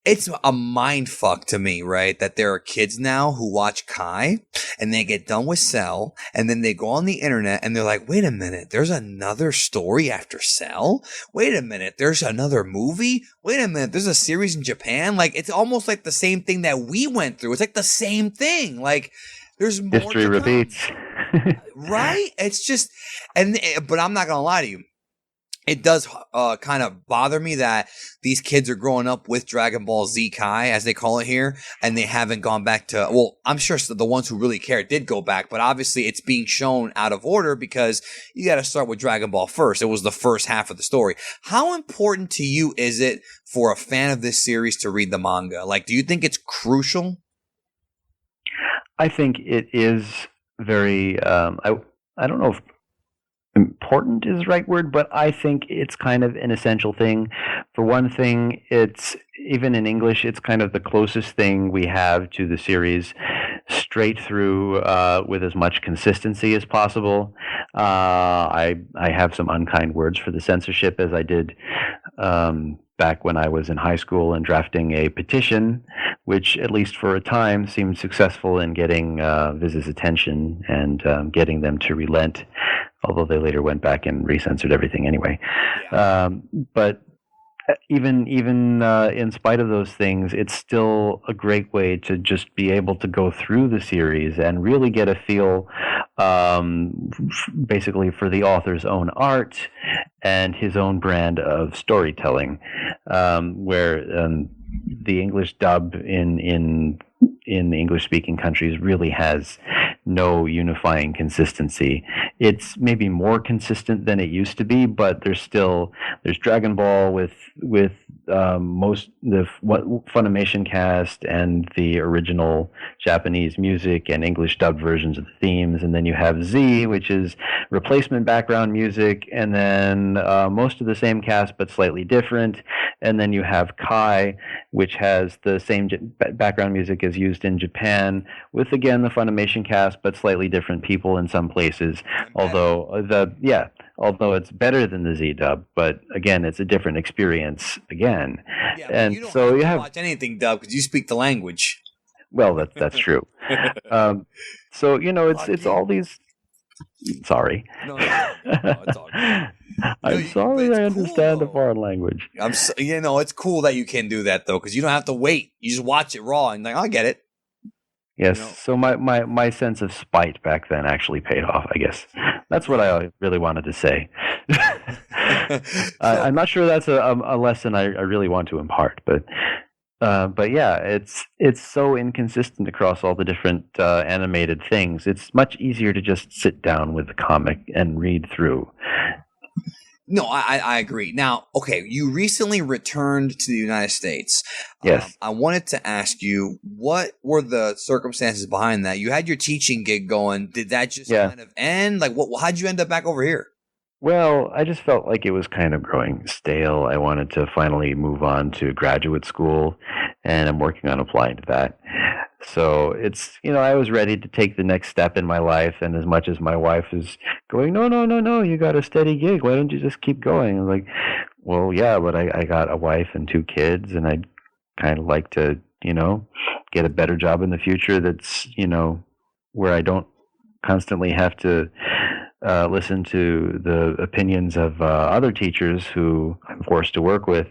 It's a mind fuck to me, right? That there are kids now who watch Kai, and they get done with Cell, and then they go on the internet, and they're like, wait a minute, there's another story after Cell? Wait a minute, there's another movie? Wait a minute, there's a series in Japan? Like, it's almost like the same thing that we went through. It's like the same thing. Like, there's more. History repeats. Right? It's just, but I'm not going to lie to you. It does kind of bother me that these kids are growing up with Dragon Ball Z Kai, as they call it here, and they haven't gone back to, well, I'm sure the ones who really care did go back, but obviously it's being shown out of order because you got to start with Dragon Ball first. It was the first half of the story. How important to you is it for a fan of this series to read the manga? Like, do you think it's crucial? I think it is very, I don't know if important is the right word, but I think it's kind of an essential thing. For one thing, it's, even in English, it's kind of the closest thing we have to the series straight through with as much consistency as possible. I have some unkind words for the censorship, as I did back when I was in high school and drafting a petition, which at least for a time seemed successful in getting Viz's attention and getting them to relent, although they later went back and recensored everything anyway. Yeah. But even in spite of those things, it's still a great way to just be able to go through the series and really get a feel basically for the author's own art and his own brand of storytelling, where the English dub in the English-speaking countries really has no unifying consistency. It's maybe more consistent than it used to be, but there's Dragon Ball with most the Funimation cast and the original Japanese music and English dubbed versions of the themes, and then you have Z, which is replacement background music, and then most of the same cast but slightly different, And then you have Kai, which has the same background music as used in Japan, with again the Funimation cast, but slightly different people in some places. Although it's better than the Z dub, but again, it's a different experience again. Yeah, and you don't so have to watch anything dubbed because you speak the language. Well, that's true. So it's all these. Sorry. No, it's all good. I'm sorry. I understand a foreign language. It's cool that you can do that though, because you don't have to wait. You just watch it raw and I get it. Yes. So my sense of spite back then actually paid off. I guess that's what I really wanted to say. I'm not sure that's a lesson I really want to impart, but yeah, it's so inconsistent across all the different animated things. It's much easier to just sit down with the comic and read through. No, I agree. Now, okay, you recently returned to the United States. Yes. I wanted to ask you, what were the circumstances behind that? You had your teaching gig going. Did that just kind of end? Like, how'd you end up back over here? Well, I just felt like it was kind of growing stale. I wanted to finally move on to graduate school, and I'm working on applying to that. So it's, I was ready to take the next step in my life, and as much as my wife is going, no, you got a steady gig. Why don't you just keep going? I'm like, well, yeah, but I got a wife and 2 kids, and I'd kind of like to, get a better job in the future that's, where I don't constantly have to listen to the opinions of other teachers who I'm forced to work with,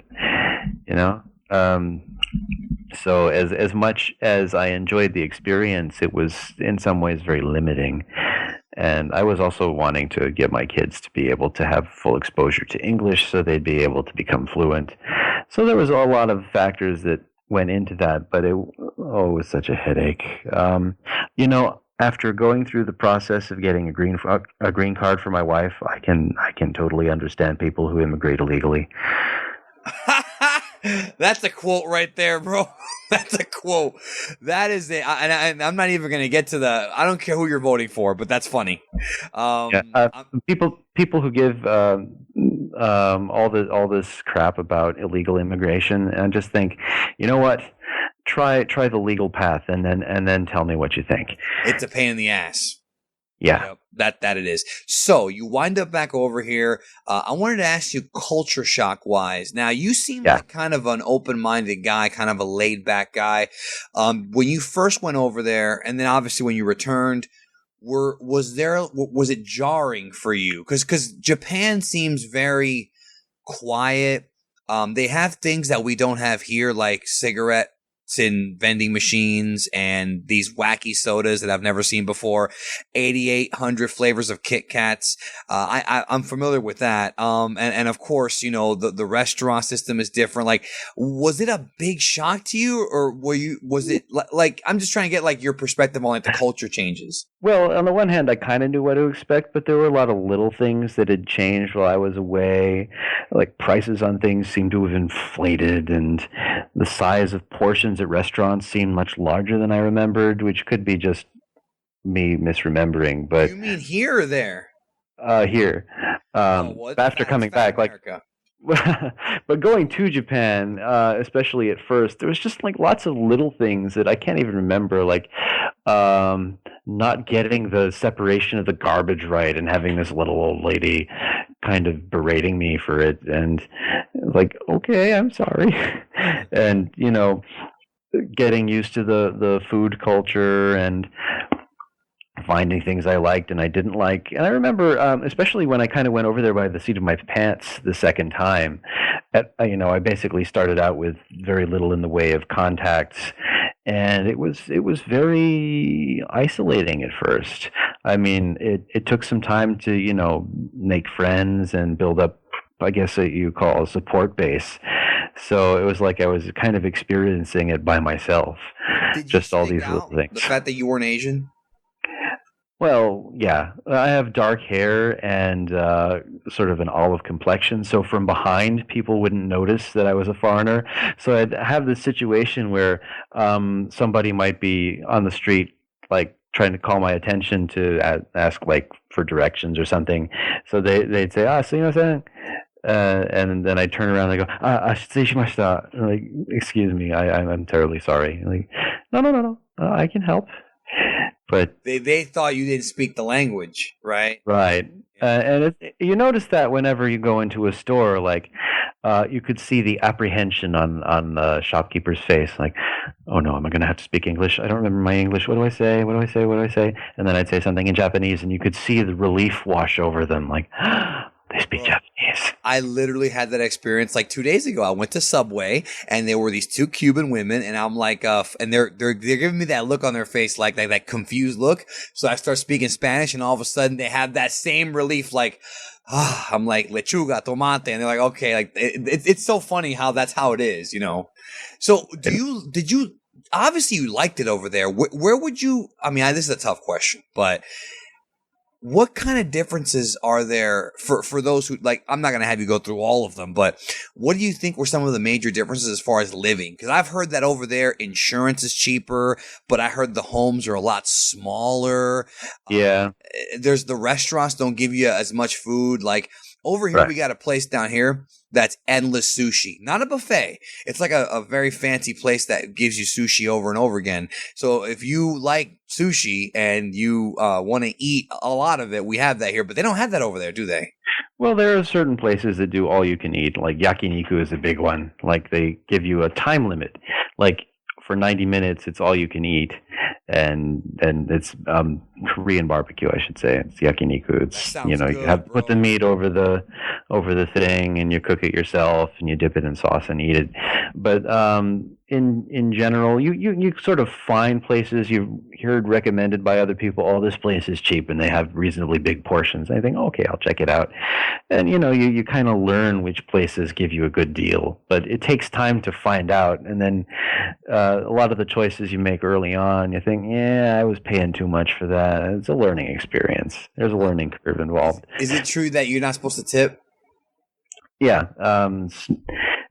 So as much as I enjoyed the experience, it was in some ways very limiting. And I was also wanting to get my kids to be able to have full exposure to English so they'd be able to become fluent. So there was a lot of factors that went into that, but it was such a headache. After going through the process of getting a green card for my wife, I can totally understand people who immigrate illegally. That's a quote right there, bro. That's a quote. That is it. And I'm not even going to get to I don't care who you're voting for, but that's funny. People who give all this crap about illegal immigration, and just think, you know what? Try the legal path, and then tell me what you think. It's a pain in the ass. Yeah. That it is. So you wind up back over here. I wanted to ask you, culture shock wise. Now you seem like kind of an open-minded guy, kind of a laid-back guy. When you first went over there, and then obviously when you returned, was it jarring for you? Because Japan seems very quiet. They have things that we don't have here, like cigarettes in vending machines and these wacky sodas that I've never seen before, 8,800 flavors of Kit Kats. I'm familiar with that. And of course, the restaurant system is different. Like, was it a big shock to you, or was it like, I'm just trying to get like your perspective on like the culture changes? Well, on the one hand, I kind of knew what to expect, but there were a lot of little things that had changed while I was away. Like, prices on things seemed to have inflated, and the size of portions at restaurants seemed much larger than I remembered, which could be just me misremembering. But you mean here or there? Here. After coming back, America. But going to Japan, especially at first, there was just like lots of little things that I can't even remember, like not getting the separation of the garbage right, and having this little old lady kind of berating me for it, and like, okay, I'm sorry. And getting used to the food culture and finding things I liked and I didn't like. And I remember, especially when I kind of went over there by the seat of my pants the second time, I basically started out with very little in the way of contacts, and it was very isolating at first. I mean, it took some time to, make friends and build up, I guess, what you call a support base. So it was like I was kind of experiencing it by myself. Just all these little things. The fact that you weren't Asian? Well, yeah. I have dark hair and sort of an olive complexion, so from behind, people wouldn't notice that I was a foreigner. So I'd have this situation where somebody might be on the street, like, trying to call my attention to ask, like, for directions or something. So they'd say, sumimasen. And then I turn around and I go, "Shitsushimashita." Like, excuse me, I'm terribly sorry. Like, no, I can help. But They thought you didn't speak the language, right? right, and you notice that whenever you go into a store, like, you could see the apprehension on the shopkeeper's face, like, "Oh no, am I going to have to speak English? I don't remember my English. What do I say? What do I say? What do I say?" And then I'd say something in Japanese, and you could see the relief wash over them, like, they speak Japanese. I literally had that experience like 2 days ago. I went to Subway and there were these two Cuban women, and I'm like, and they're giving me that look on their face, like that confused look. So I start speaking Spanish, and all of a sudden they have that same relief, like, I'm like lechuga, tomate, and they're like, okay, like it's so funny how that's how it is, you know. So did you obviously you liked it over there? Where would you? I mean, this is a tough question, but what kind of differences are there for those who, like, I'm not going to have you go through all of them, but what do you think were some of the major differences as far as living? Because I've heard that over there insurance is cheaper, but I heard the homes are a lot smaller. Yeah. There's the restaurants don't give you as much food. Like over here, we got a place down here that's endless sushi. Not a buffet. It's like a very fancy place that gives you sushi over and over again. So if you like sushi and you want to eat a lot of it, we have that here. But they don't have that over there, do they? Well, there are certain places that do all you can eat. Like yakiniku is a big one. Like they give you a time limit. Like for 90 minutes, it's all you can eat. And it's Korean barbecue, I should say. It's yakiniku. It's, you know, you have to put the meat over the thing, and you cook it yourself, and you dip it in sauce and eat it. But in general, you sort of find places you've heard recommended by other people. Oh, this place is cheap, and they have reasonably big portions. And I think, okay, I'll check it out. And you know, you kind of learn which places give you a good deal, but it takes time to find out. And then a lot of the choices you make early on, you think, yeah, I was paying too much for that. It's a learning experience. There's a learning curve involved. Is it true that you're not supposed to tip? Yeah,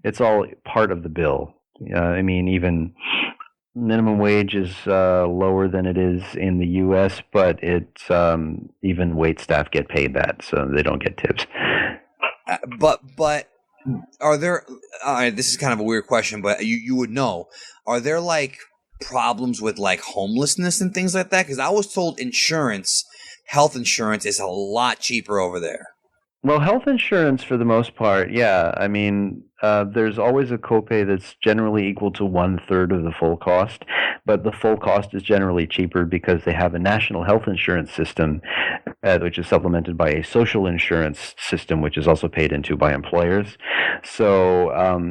it's all part of the bill. I mean, even minimum wage is lower than it is in the U.S., but it's even wait staff get paid that, so they don't get tips. But are there? This is kind of a weird question, but you would know. Are there like problems with like homelessness and things like that? Because I was told health insurance is a lot cheaper over there. Well, health insurance for the most part, yeah. I mean, there's always a copay that's generally equal to 1/3 of the full cost, but the full cost is generally cheaper because they have a national health insurance system, which is supplemented by a social insurance system, which is also paid into by employers. So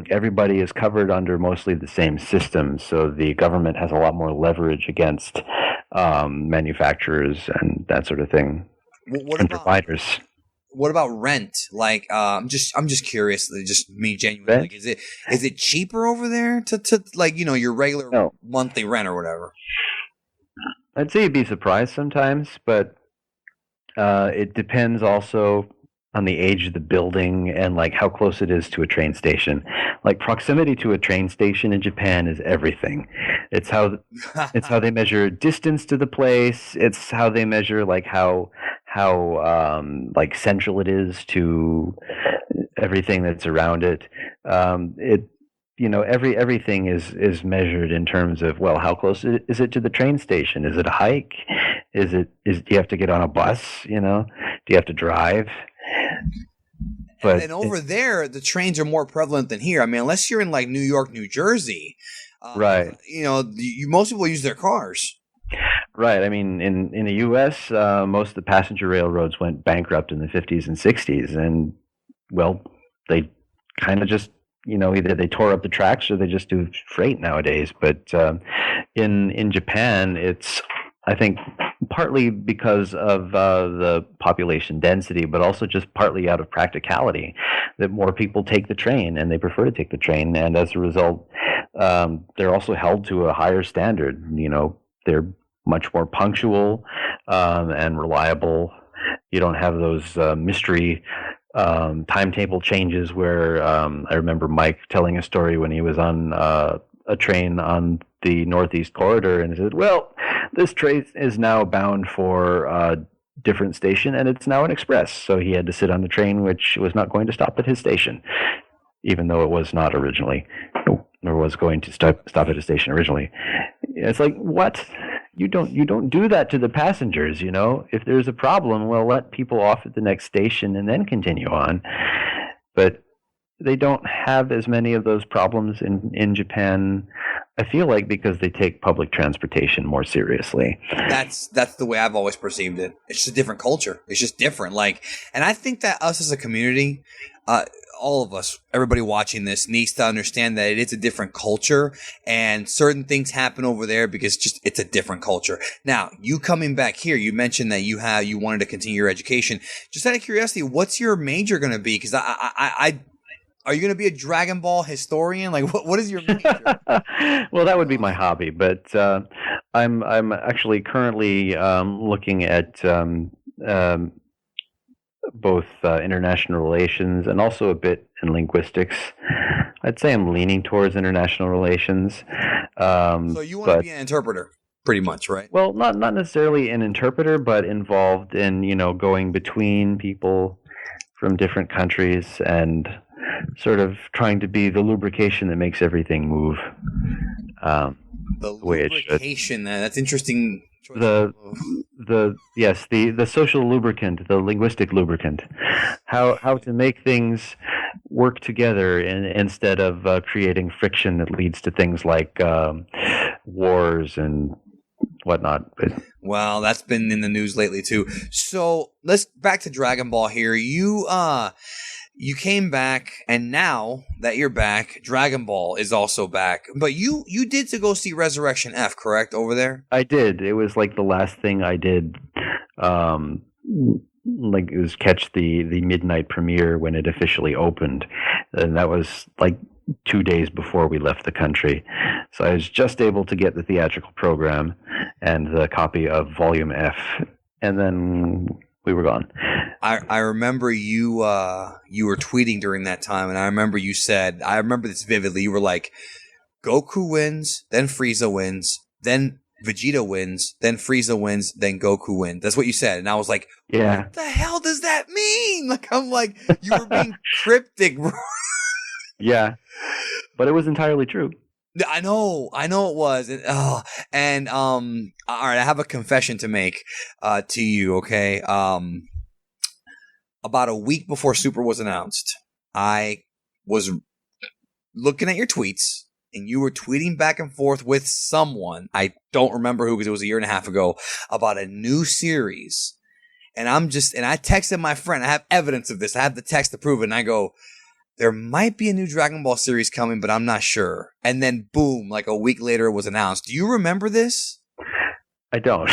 everybody is covered under mostly the same system. So the government has a lot more leverage against manufacturers and that sort of thing, and providers. What about rent? Like, I'm just curious. Just me genuinely. Like, is it cheaper over there to like, you know, your regular monthly rent or whatever? I'd say you'd be surprised sometimes, but it depends also on the age of the building and like how close it is to a train station. Like proximity to a train station in Japan is everything. It's how they measure distance to the place. It's how they measure like how like central it is to everything that's around it. Everything is measured in terms of, well, how close is it to the train station? Is it a hike? Do you have to get on a bus? You know, do you have to drive? But and over there, the trains are more prevalent than here. I mean, unless you're in like New York, New Jersey, right? You know, most people use their cars. Right. I mean, in the U.S., most of the passenger railroads went bankrupt in the 50s and 60s, and well, they kind of just, you know, either they tore up the tracks or they just do freight nowadays. But in Japan, it's, I think, partly because of the population density, but also just partly out of practicality, that more people take the train and they prefer to take the train, and as a result, they're also held to a higher standard. You know, they're much more punctual and reliable. You don't have those mystery timetable changes where I remember Mike telling a story when he was on a train on the Northeast Corridor, and he said, well, this train is now bound for different station, and it's now an express. So he had to sit on the train, which was not going to stop at his station, even though it was not originally, or was going to stop at a station originally. It's like, what? You don't do that to the passengers, you know? If there's a problem, well, let people off at the next station and then continue on. But they don't have as many of those problems in Japan, I feel like, because they take public transportation more seriously. That's the way I've always perceived it. It's just a different culture. It's just different. Like, and I think that us as a community, all of us, everybody watching this, needs to understand that it is a different culture, and certain things happen over there because it's a different culture. Now, you coming back here, you mentioned that you wanted to continue your education. Just out of curiosity, what's your major going to be? Because are you going to be a Dragon Ball historian? Like, what is your major? Well, that would be my hobby, but I'm actually currently looking at both international relations and also a bit in linguistics. I'd say I'm leaning towards international relations. So you want to be an interpreter, pretty much, right? Well, not necessarily an interpreter, but involved in, going between people from different countries and sort of trying to be the lubrication that makes everything move. The lubrication, that's interesting. The social lubricant, the linguistic lubricant, how to make things work together instead of creating friction that leads to things like wars and whatnot. Well, that's been in the news lately too. So let's back to Dragon Ball here. You came back, and now that you're back, Dragon Ball is also back. But you did to go see Resurrection F, correct, over there? I did. It was like the last thing I did. Like, it was catch the midnight premiere when it officially opened, and that was like 2 days before we left the country. So I was just able to get the theatrical program and the copy of Volume F, and then we were gone. I remember you were tweeting during that time, and I remember you said, I remember this vividly, you were like, Goku wins, then Frieza wins, then Vegeta wins, then Frieza wins, then Goku wins. That's what you said. And I was like, yeah. What the hell does that mean? Like, I'm like, you were being cryptic, bro. Yeah, but it was entirely true. I know it was. All right, I have a confession to make to you, okay? About a week before Super was announced, I was looking at your tweets, and you were tweeting back and forth with someone, I don't remember who because it was a year and a half ago, about a new series. And I texted my friend, I have evidence of this, I have the text to prove it, and I go, there might be a new Dragon Ball series coming, but I'm not sure. And then boom, like a week later it was announced. Do you remember this? I don't.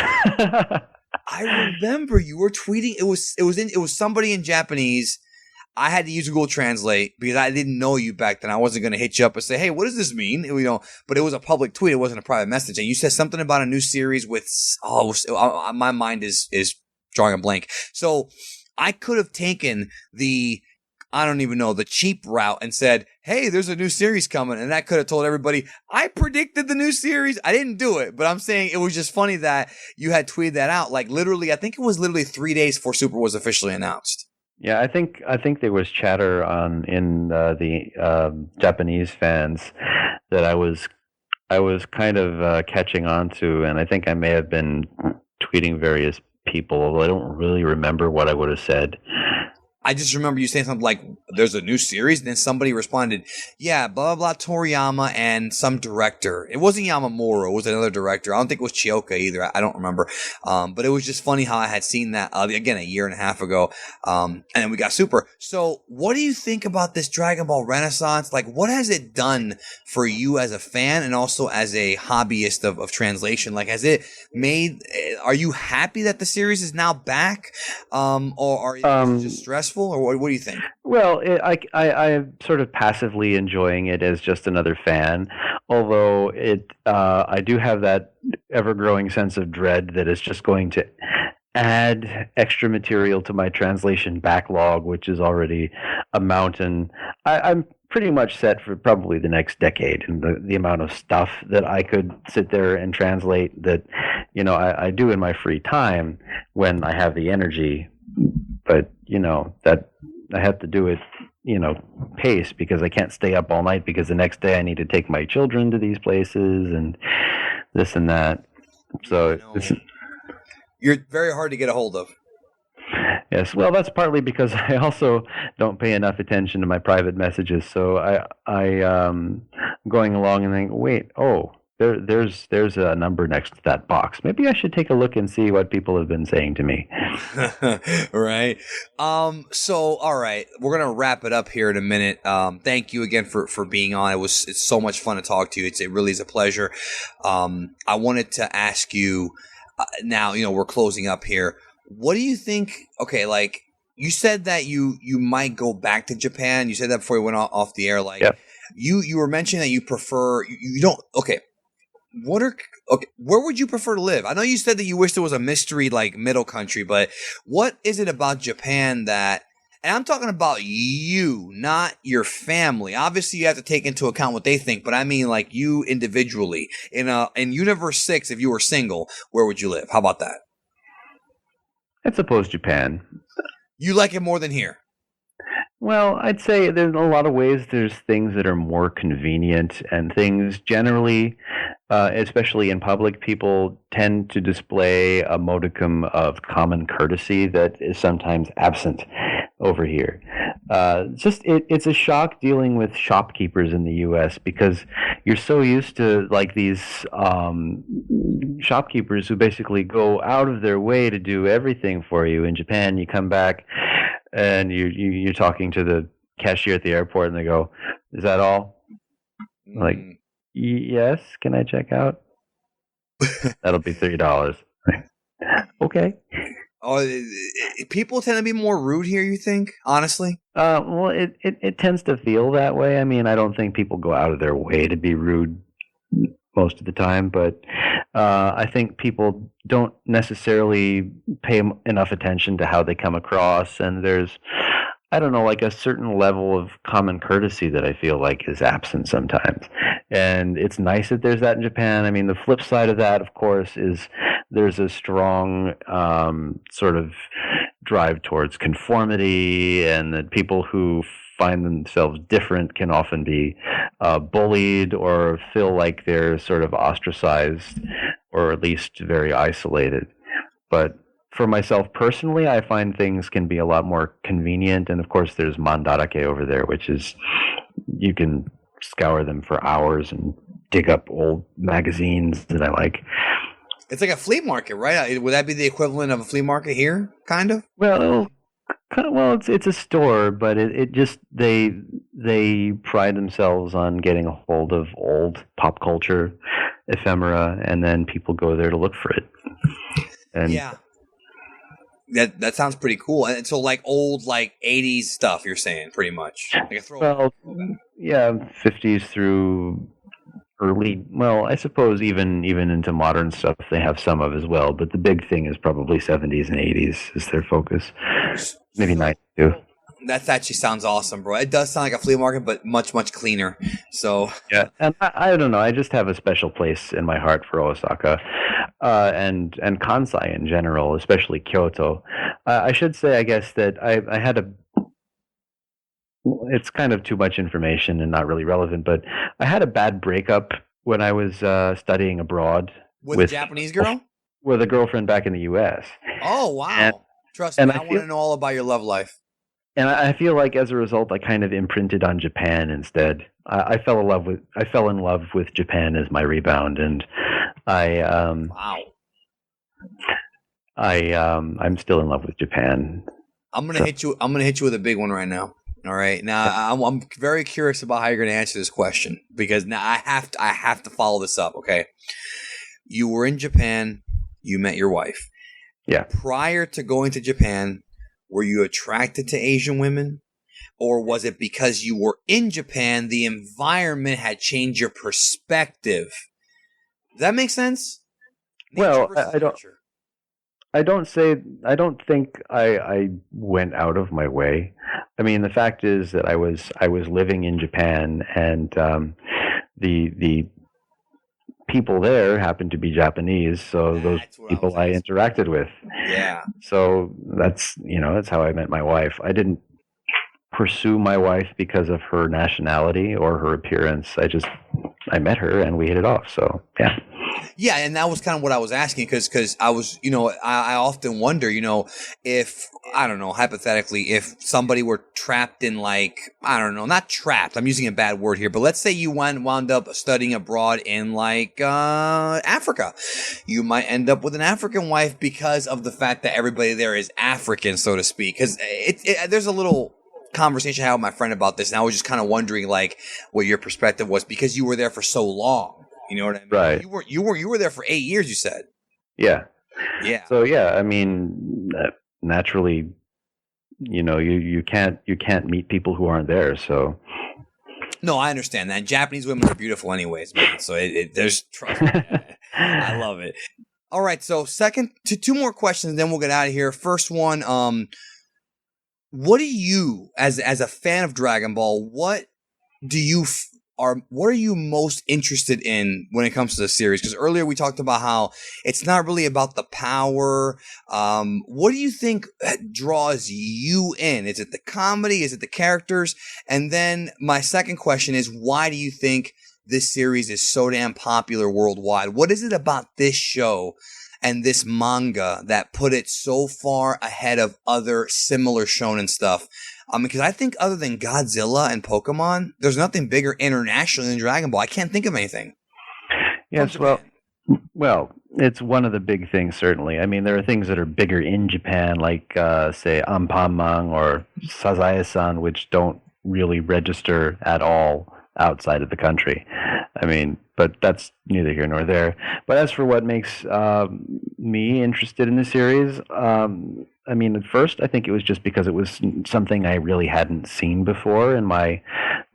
I remember you were tweeting. It was somebody in Japanese. I had to use Google Translate because I didn't know you back then. I wasn't going to hit you up and say, "Hey, what does this mean?" But it was a public tweet. It wasn't a private message. And you said something about a new series with. My mind is drawing a blank. So I could have taken the cheap route and said, hey, there's a new series coming. And that could have told everybody, I predicted the new series. I didn't do it, but I'm saying it was just funny that you had tweeted that out. Like literally, I think it was literally 3 days before Super was officially announced. Yeah, I think there was chatter in the Japanese fans that I was kind of catching on to, and I think I may have been tweeting various people, although I don't really remember what I would have said. I just remember you saying something like, there's a new series, and then somebody responded, yeah, blah, blah, blah, Toriyama and some director. It wasn't Yamamura, it was another director. I don't think it was Chioka either. I don't remember. But it was just funny how I had seen that, again, a year and a half ago. And then we got Super. So what do you think about this Dragon Ball Renaissance? Like, what has it done for you as a fan and also as a hobbyist of translation? Like, are you happy that the series is now back? Or are you just stressful? Or what do you think? Well, I'm sort of passively enjoying it as just another fan, although I do have that ever-growing sense of dread that it's just going to add extra material to my translation backlog, which is already a mountain. I'm pretty much set for probably the next decade, and the amount of stuff that I could sit there and translate that I do in my free time when I have the energy, but that I have to do it, pace, because I can't stay up all night because the next day I need to take my children to these places and this and that. So you're very hard to get a hold of. Yes, well, that's partly because I also don't pay enough attention to my private messages. So I'm going along and think, wait, there's a number next to that box. Maybe I should take a look and see what people have been saying to me. Right. So, all right, we're gonna wrap it up here in a minute. Thank you again for being on. It's so much fun to talk to you. It really is a pleasure. I wanted to ask you. Now, we're closing up here. What do you think? Okay, like you said that you might go back to Japan. You said that before you went off the air. Like you were mentioning that you prefer you don't. Okay, where would you prefer to live? I know you said that you wish there was a mystery like middle country, but what is it about Japan that? And I'm talking about you, not your family. Obviously, you have to take into account what they think, but I mean like you individually. In Universe 6, if you were single, where would you live? How about that? I suppose Japan. You like it more than here? Well, I'd say there's a lot of ways there's things that are more convenient, and things generally, especially in public, people tend to display a modicum of common courtesy that is sometimes absent over here. It's a shock dealing with shopkeepers in the U.S. because you're so used to like these shopkeepers who basically go out of their way to do everything for you. In Japan, you come back and you're talking to the cashier at the airport, and they go, "Is that all?" Like, yes. Can I check out? That'll be $30. Okay. Oh, people tend to be more rude here, you think? Honestly? Well, it tends to feel that way. I mean, I don't think people go out of their way to be rude most of the time, but I think people don't necessarily pay enough attention to how they come across, and there's, I don't know, like a certain level of common courtesy that I feel like is absent sometimes. And it's nice that there's that in Japan. I mean, the flip side of that, of course, is there's a strong sort of drive towards conformity, and that people who find themselves different can often be bullied or feel like they're sort of ostracized or at least very isolated. But for myself personally, I find things can be a lot more convenient. And of course, there's Mandarake over there, which is, you can scour them for hours and dig up old magazines that I like. It's like a flea market, right? Would that be the equivalent of a flea market here, kind of? Well, it's a store, but it just they pride themselves on getting a hold of old pop culture ephemera, and then people go there to look for it. And yeah, that sounds pretty cool. And so, like old, like 80s stuff, you're saying, pretty much. Like a throwback. Well, yeah, 50s through early. Well, I suppose even into modern stuff they have some of as well. But the big thing is probably 70s and 80s is their focus. Maybe 90s too. That actually sounds awesome, bro. It does sound like a flea market, but much, much cleaner. So yeah, and I don't know. I just have a special place in my heart for Osaka, and Kansai in general, especially Kyoto. I should say, I guess, that I had a. It's kind of too much information and not really relevant, but I had a bad breakup when I was studying abroad with a Japanese girl, with a girlfriend back in the U.S. Oh wow! Trust me, I want to know all about your love life. And I feel like as a result, I kind of imprinted on Japan instead. I fell in love with Japan as my rebound, and I'm still in love with Japan. I'm gonna hit you with a big one right now. All right, now I'm very curious about how you're gonna answer this question, because now I have to follow this up. Okay, you were in Japan, you met your wife. Yeah. Prior to going to Japan, were you attracted to Asian women? Or was it because you were in Japan, the environment had changed your perspective? Does that make sense? Well, I don't think I went out of my way. I mean, the fact is that I was living in Japan, and the people there happened to be Japanese, so those That's what people I I was asking. interacted with. Yeah. So that's that's how I met my wife. I didn't pursue my wife because of her nationality or her appearance. I met her and we hit it off. So yeah. Yeah, and that was kind of what I was asking because I was, I often wonder, if, I don't know, hypothetically, if somebody were trapped in like, I don't know, not trapped, I'm using a bad word here, but let's say you wound up studying abroad in like Africa. You might end up with an African wife because of the fact that everybody there is African, so to speak. Because there's a little conversation I had with my friend about this, and I was just kind of wondering like what your perspective was because you were there for so long. You know what I mean? Right. You were there for 8 years, you said. Yeah. Yeah. So yeah, I mean, naturally, you can't meet people who aren't there. So. No, I understand that. Japanese women are beautiful, anyways, man. So there's trust me. I love it. All right, so two more questions, then we'll get out of here. First one, what do you, as a fan of Dragon Ball, what are you most interested in when it comes to the series? Because earlier we talked about how it's not really about the power. What do you think draws you in? Is it the comedy? Is it the characters? And then my second question is, why do you think this series is so damn popular worldwide? What is it about this show and this manga that put it so far ahead of other similar shonen stuff? Because I think other than Godzilla and Pokemon, there's nothing bigger internationally than Dragon Ball. I can't think of anything. Yes, well, it's one of the big things, certainly. I mean, there are things that are bigger in Japan, like, say, Anpanman or Sazae-san, which don't really register at all outside of the country. I mean, but that's neither here nor there. But as for what makes me interested in the series, I mean, at first, I think it was just because it was something I really hadn't seen before in my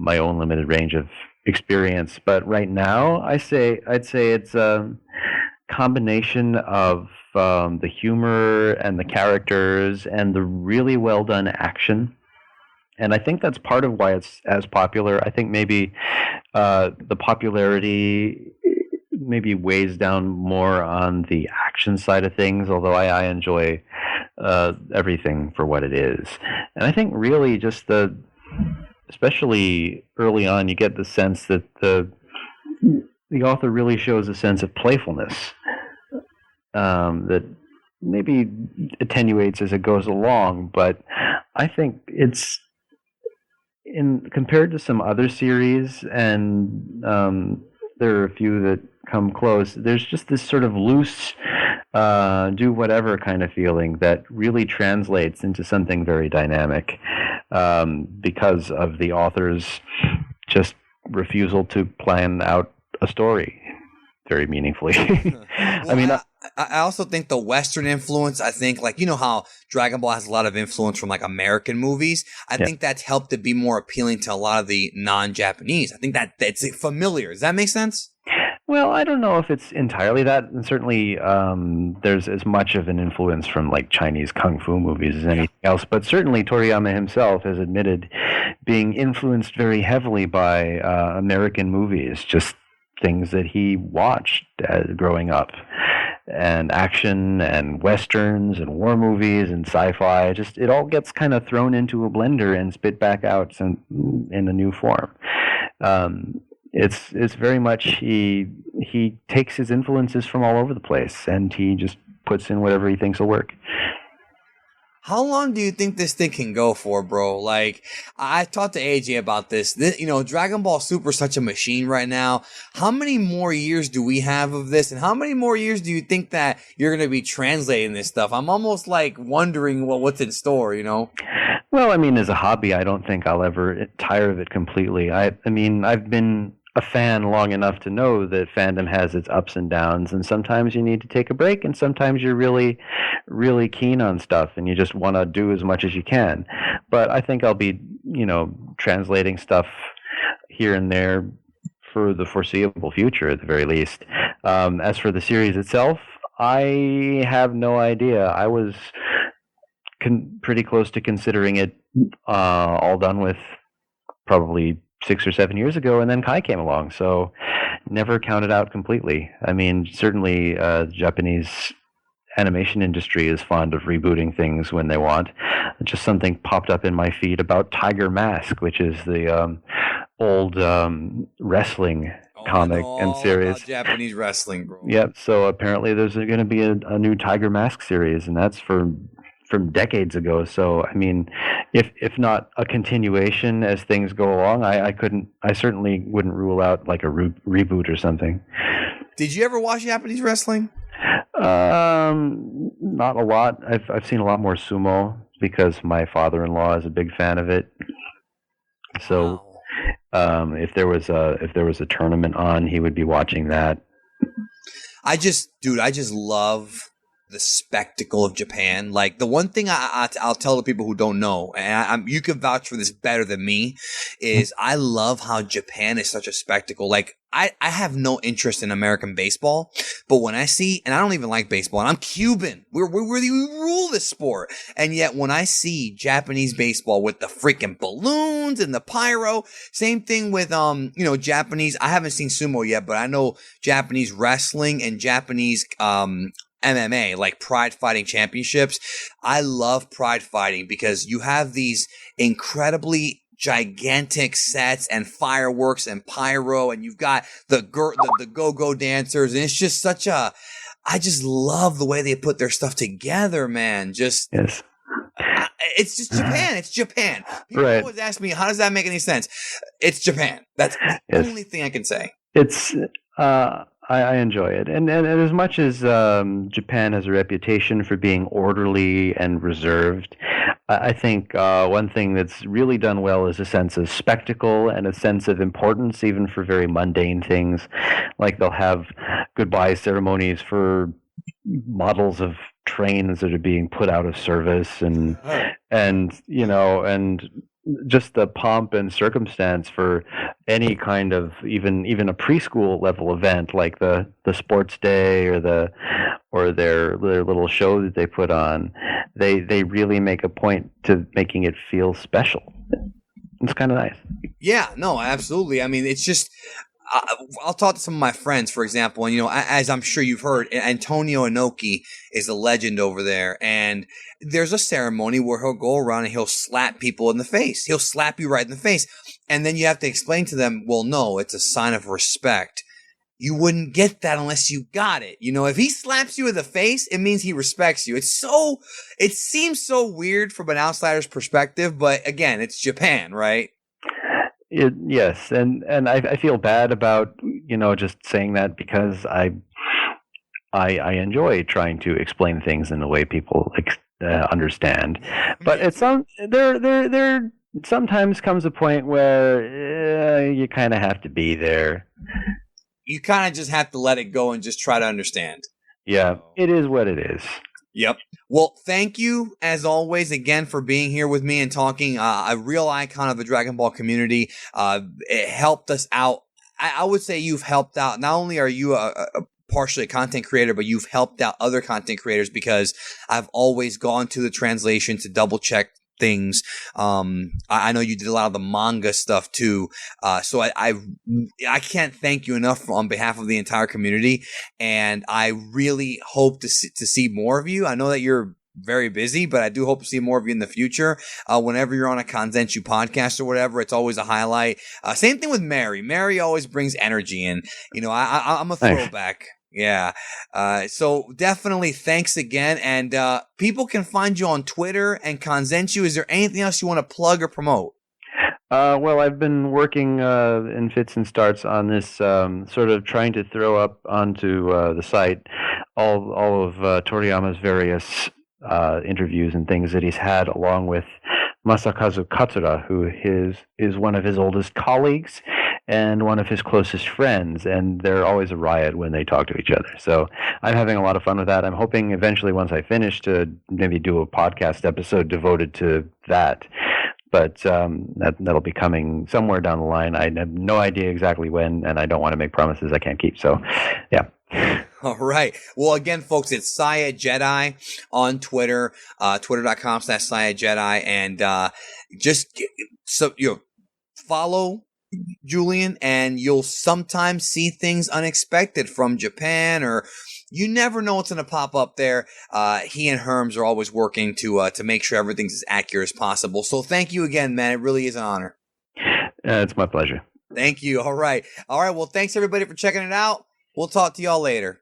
own limited range of experience. But right now, I'd say it's a combination of the humor and the characters and the really well done action. And I think that's part of why it's as popular. I think maybe the popularity maybe weighs down more on the action side of things, although I enjoy everything for what it is. And I think really just especially early on, you get the sense that the author really shows a sense of playfulness that maybe attenuates as it goes along, but I think it's compared to some other series, and there are a few that come close, there's just this sort of loose do whatever kind of feeling that really translates into something very dynamic because of the author's just refusal to plan out a story very meaningfully. Well, I mean, I also think the Western influence, I think, like, how Dragon Ball has a lot of influence from like American movies. I think that's helped it be more appealing to a lot of the non-Japanese. I think that's familiar. Does that make sense? Well, I don't know if it's entirely that, and certainly there's as much of an influence from like Chinese kung fu movies as anything else, but certainly Toriyama himself has admitted being influenced very heavily by American movies, just things that he watched growing up, and action and westerns and war movies and sci-fi. Just it all gets kind of thrown into a blender and spit back out in a new form. It's very much he takes his influences from all over the place and he just puts in whatever he thinks will work. How long do you think this thing can go for, bro? Like, I talked to AJ about this. Dragon Ball Super is such a machine right now. How many more years do we have of this? And how many more years do you think that you're going to be translating this stuff? I'm almost like wondering what's in store, Well, I mean, as a hobby, I don't think I'll ever tire of it completely. I mean, I've been a fan long enough to know that fandom has its ups and downs, and sometimes you need to take a break, and sometimes you're really, really keen on stuff, and you just want to do as much as you can. But I think I'll be, translating stuff here and there for the foreseeable future, at the very least. As for the series itself, I have no idea. I was pretty close to considering it all done with probably 6 or 7 years ago, and then Kai came along. So never counted out completely. I mean, certainly the Japanese animation industry is fond of rebooting things when they want. Just something popped up in my feed about Tiger Mask, which is the old wrestling comic and series. About Japanese wrestling, bro. Yep. So apparently there's going to be a new Tiger Mask series, and that's from decades ago. So I mean, if not a continuation as things go along, I certainly wouldn't rule out like a reboot or something. Did you ever watch Japanese wrestling? Not a lot. I've seen a lot more sumo because my father-in-law is a big fan of it. So, if there was a tournament on, he would be watching that. I just love the spectacle of Japan. Like, the one thing I'll tell the people who don't know, and you can vouch for this better than me, is I love how Japan is such a spectacle. Like, I have no interest in American baseball, but when I see, and I don't even like baseball, and I'm Cuban, we rule this sport, and yet when I see Japanese baseball with the freaking balloons and the pyro, same thing with Japanese. I haven't seen sumo yet, but I know Japanese wrestling and Japanese MMA, like Pride Fighting Championships. I love Pride Fighting because you have these incredibly gigantic sets and fireworks and pyro, and you've got the go-go dancers, and it's just I just love the way they put their stuff together, man. Just yes. It's just Japan. It's Japan. People always ask me, how does that make any sense? It's Japan. That's the only thing I can say. It's I enjoy it, and as much as Japan has a reputation for being orderly and reserved, I think one thing that's really done well is a sense of spectacle and a sense of importance, even for very mundane things. Like they'll have goodbye ceremonies for models of trains that are being put out of service, and just the pomp and circumstance for any kind of even a preschool level event like the sports day or their little show that they put on. They really make a point to making it feel special. It's kind of nice. Yeah, no, absolutely. I mean, it's just I'll talk to some of my friends, for example, and as I'm sure you've heard, Antonio Inoki is a legend over there, and there's a ceremony where he'll go around and he'll slap people in the face. He'll slap you right in the face, and then you have to explain to them, well, no, it's a sign of respect. You wouldn't get that unless you got it. If he slaps you in the face, it means he respects you. It seems so weird from an outsider's perspective, but again, it's Japan, right? Yes, and I feel bad about just saying that because I enjoy trying to explain things in the way people understand, but there sometimes comes a point where you kind of have to be there. You kind of just have to let it go and just try to understand. Yeah, it is what it is. Yep. Well, thank you, as always, again, for being here with me and talking. A real icon of the Dragon Ball community. It helped us out. I would say you've helped out. Not only are you partially a content creator, but you've helped out other content creators because I've always gone to the translation to double check things. I know you did a lot of the manga stuff too. So I can't thank you enough on behalf of the entire community. And I really hope to see more of you. I know that you're very busy, but I do hope to see more of you in the future. Whenever you're on a Kanzenshuu podcast or whatever, it's always a highlight. Same thing with Mary. Mary always brings energy in. I'm a throwback. Yeah. So definitely thanks again. And people can find you on Twitter and Kanzenshuu. Is there anything else you want to plug or promote? Well, I've been working in fits and starts on this sort of trying to throw up onto the site all of Toriyama's various interviews and things that he's had, along with Masakazu Katsura, who is one of his oldest colleagues and one of his closest friends, and they're always a riot when they talk to each other. So I'm having a lot of fun with that. I'm hoping eventually, once I finish, to maybe do a podcast episode devoted to that. But that'll be coming somewhere down the line. I have no idea exactly when, and I don't want to make promises I can't keep. So, yeah. All right. Well, again, folks, it's SaiaJedi on Twitter, twitter.com/SaiaJedi, and just follow Julian, and you'll sometimes see things unexpected from Japan, or you never know what's going to pop up there. He and Herms are always working to make sure everything's as accurate as possible. So thank you again, man. It really is an honor. It's my pleasure. Thank you. All right. Well, thanks everybody for checking it out. We'll talk to y'all later.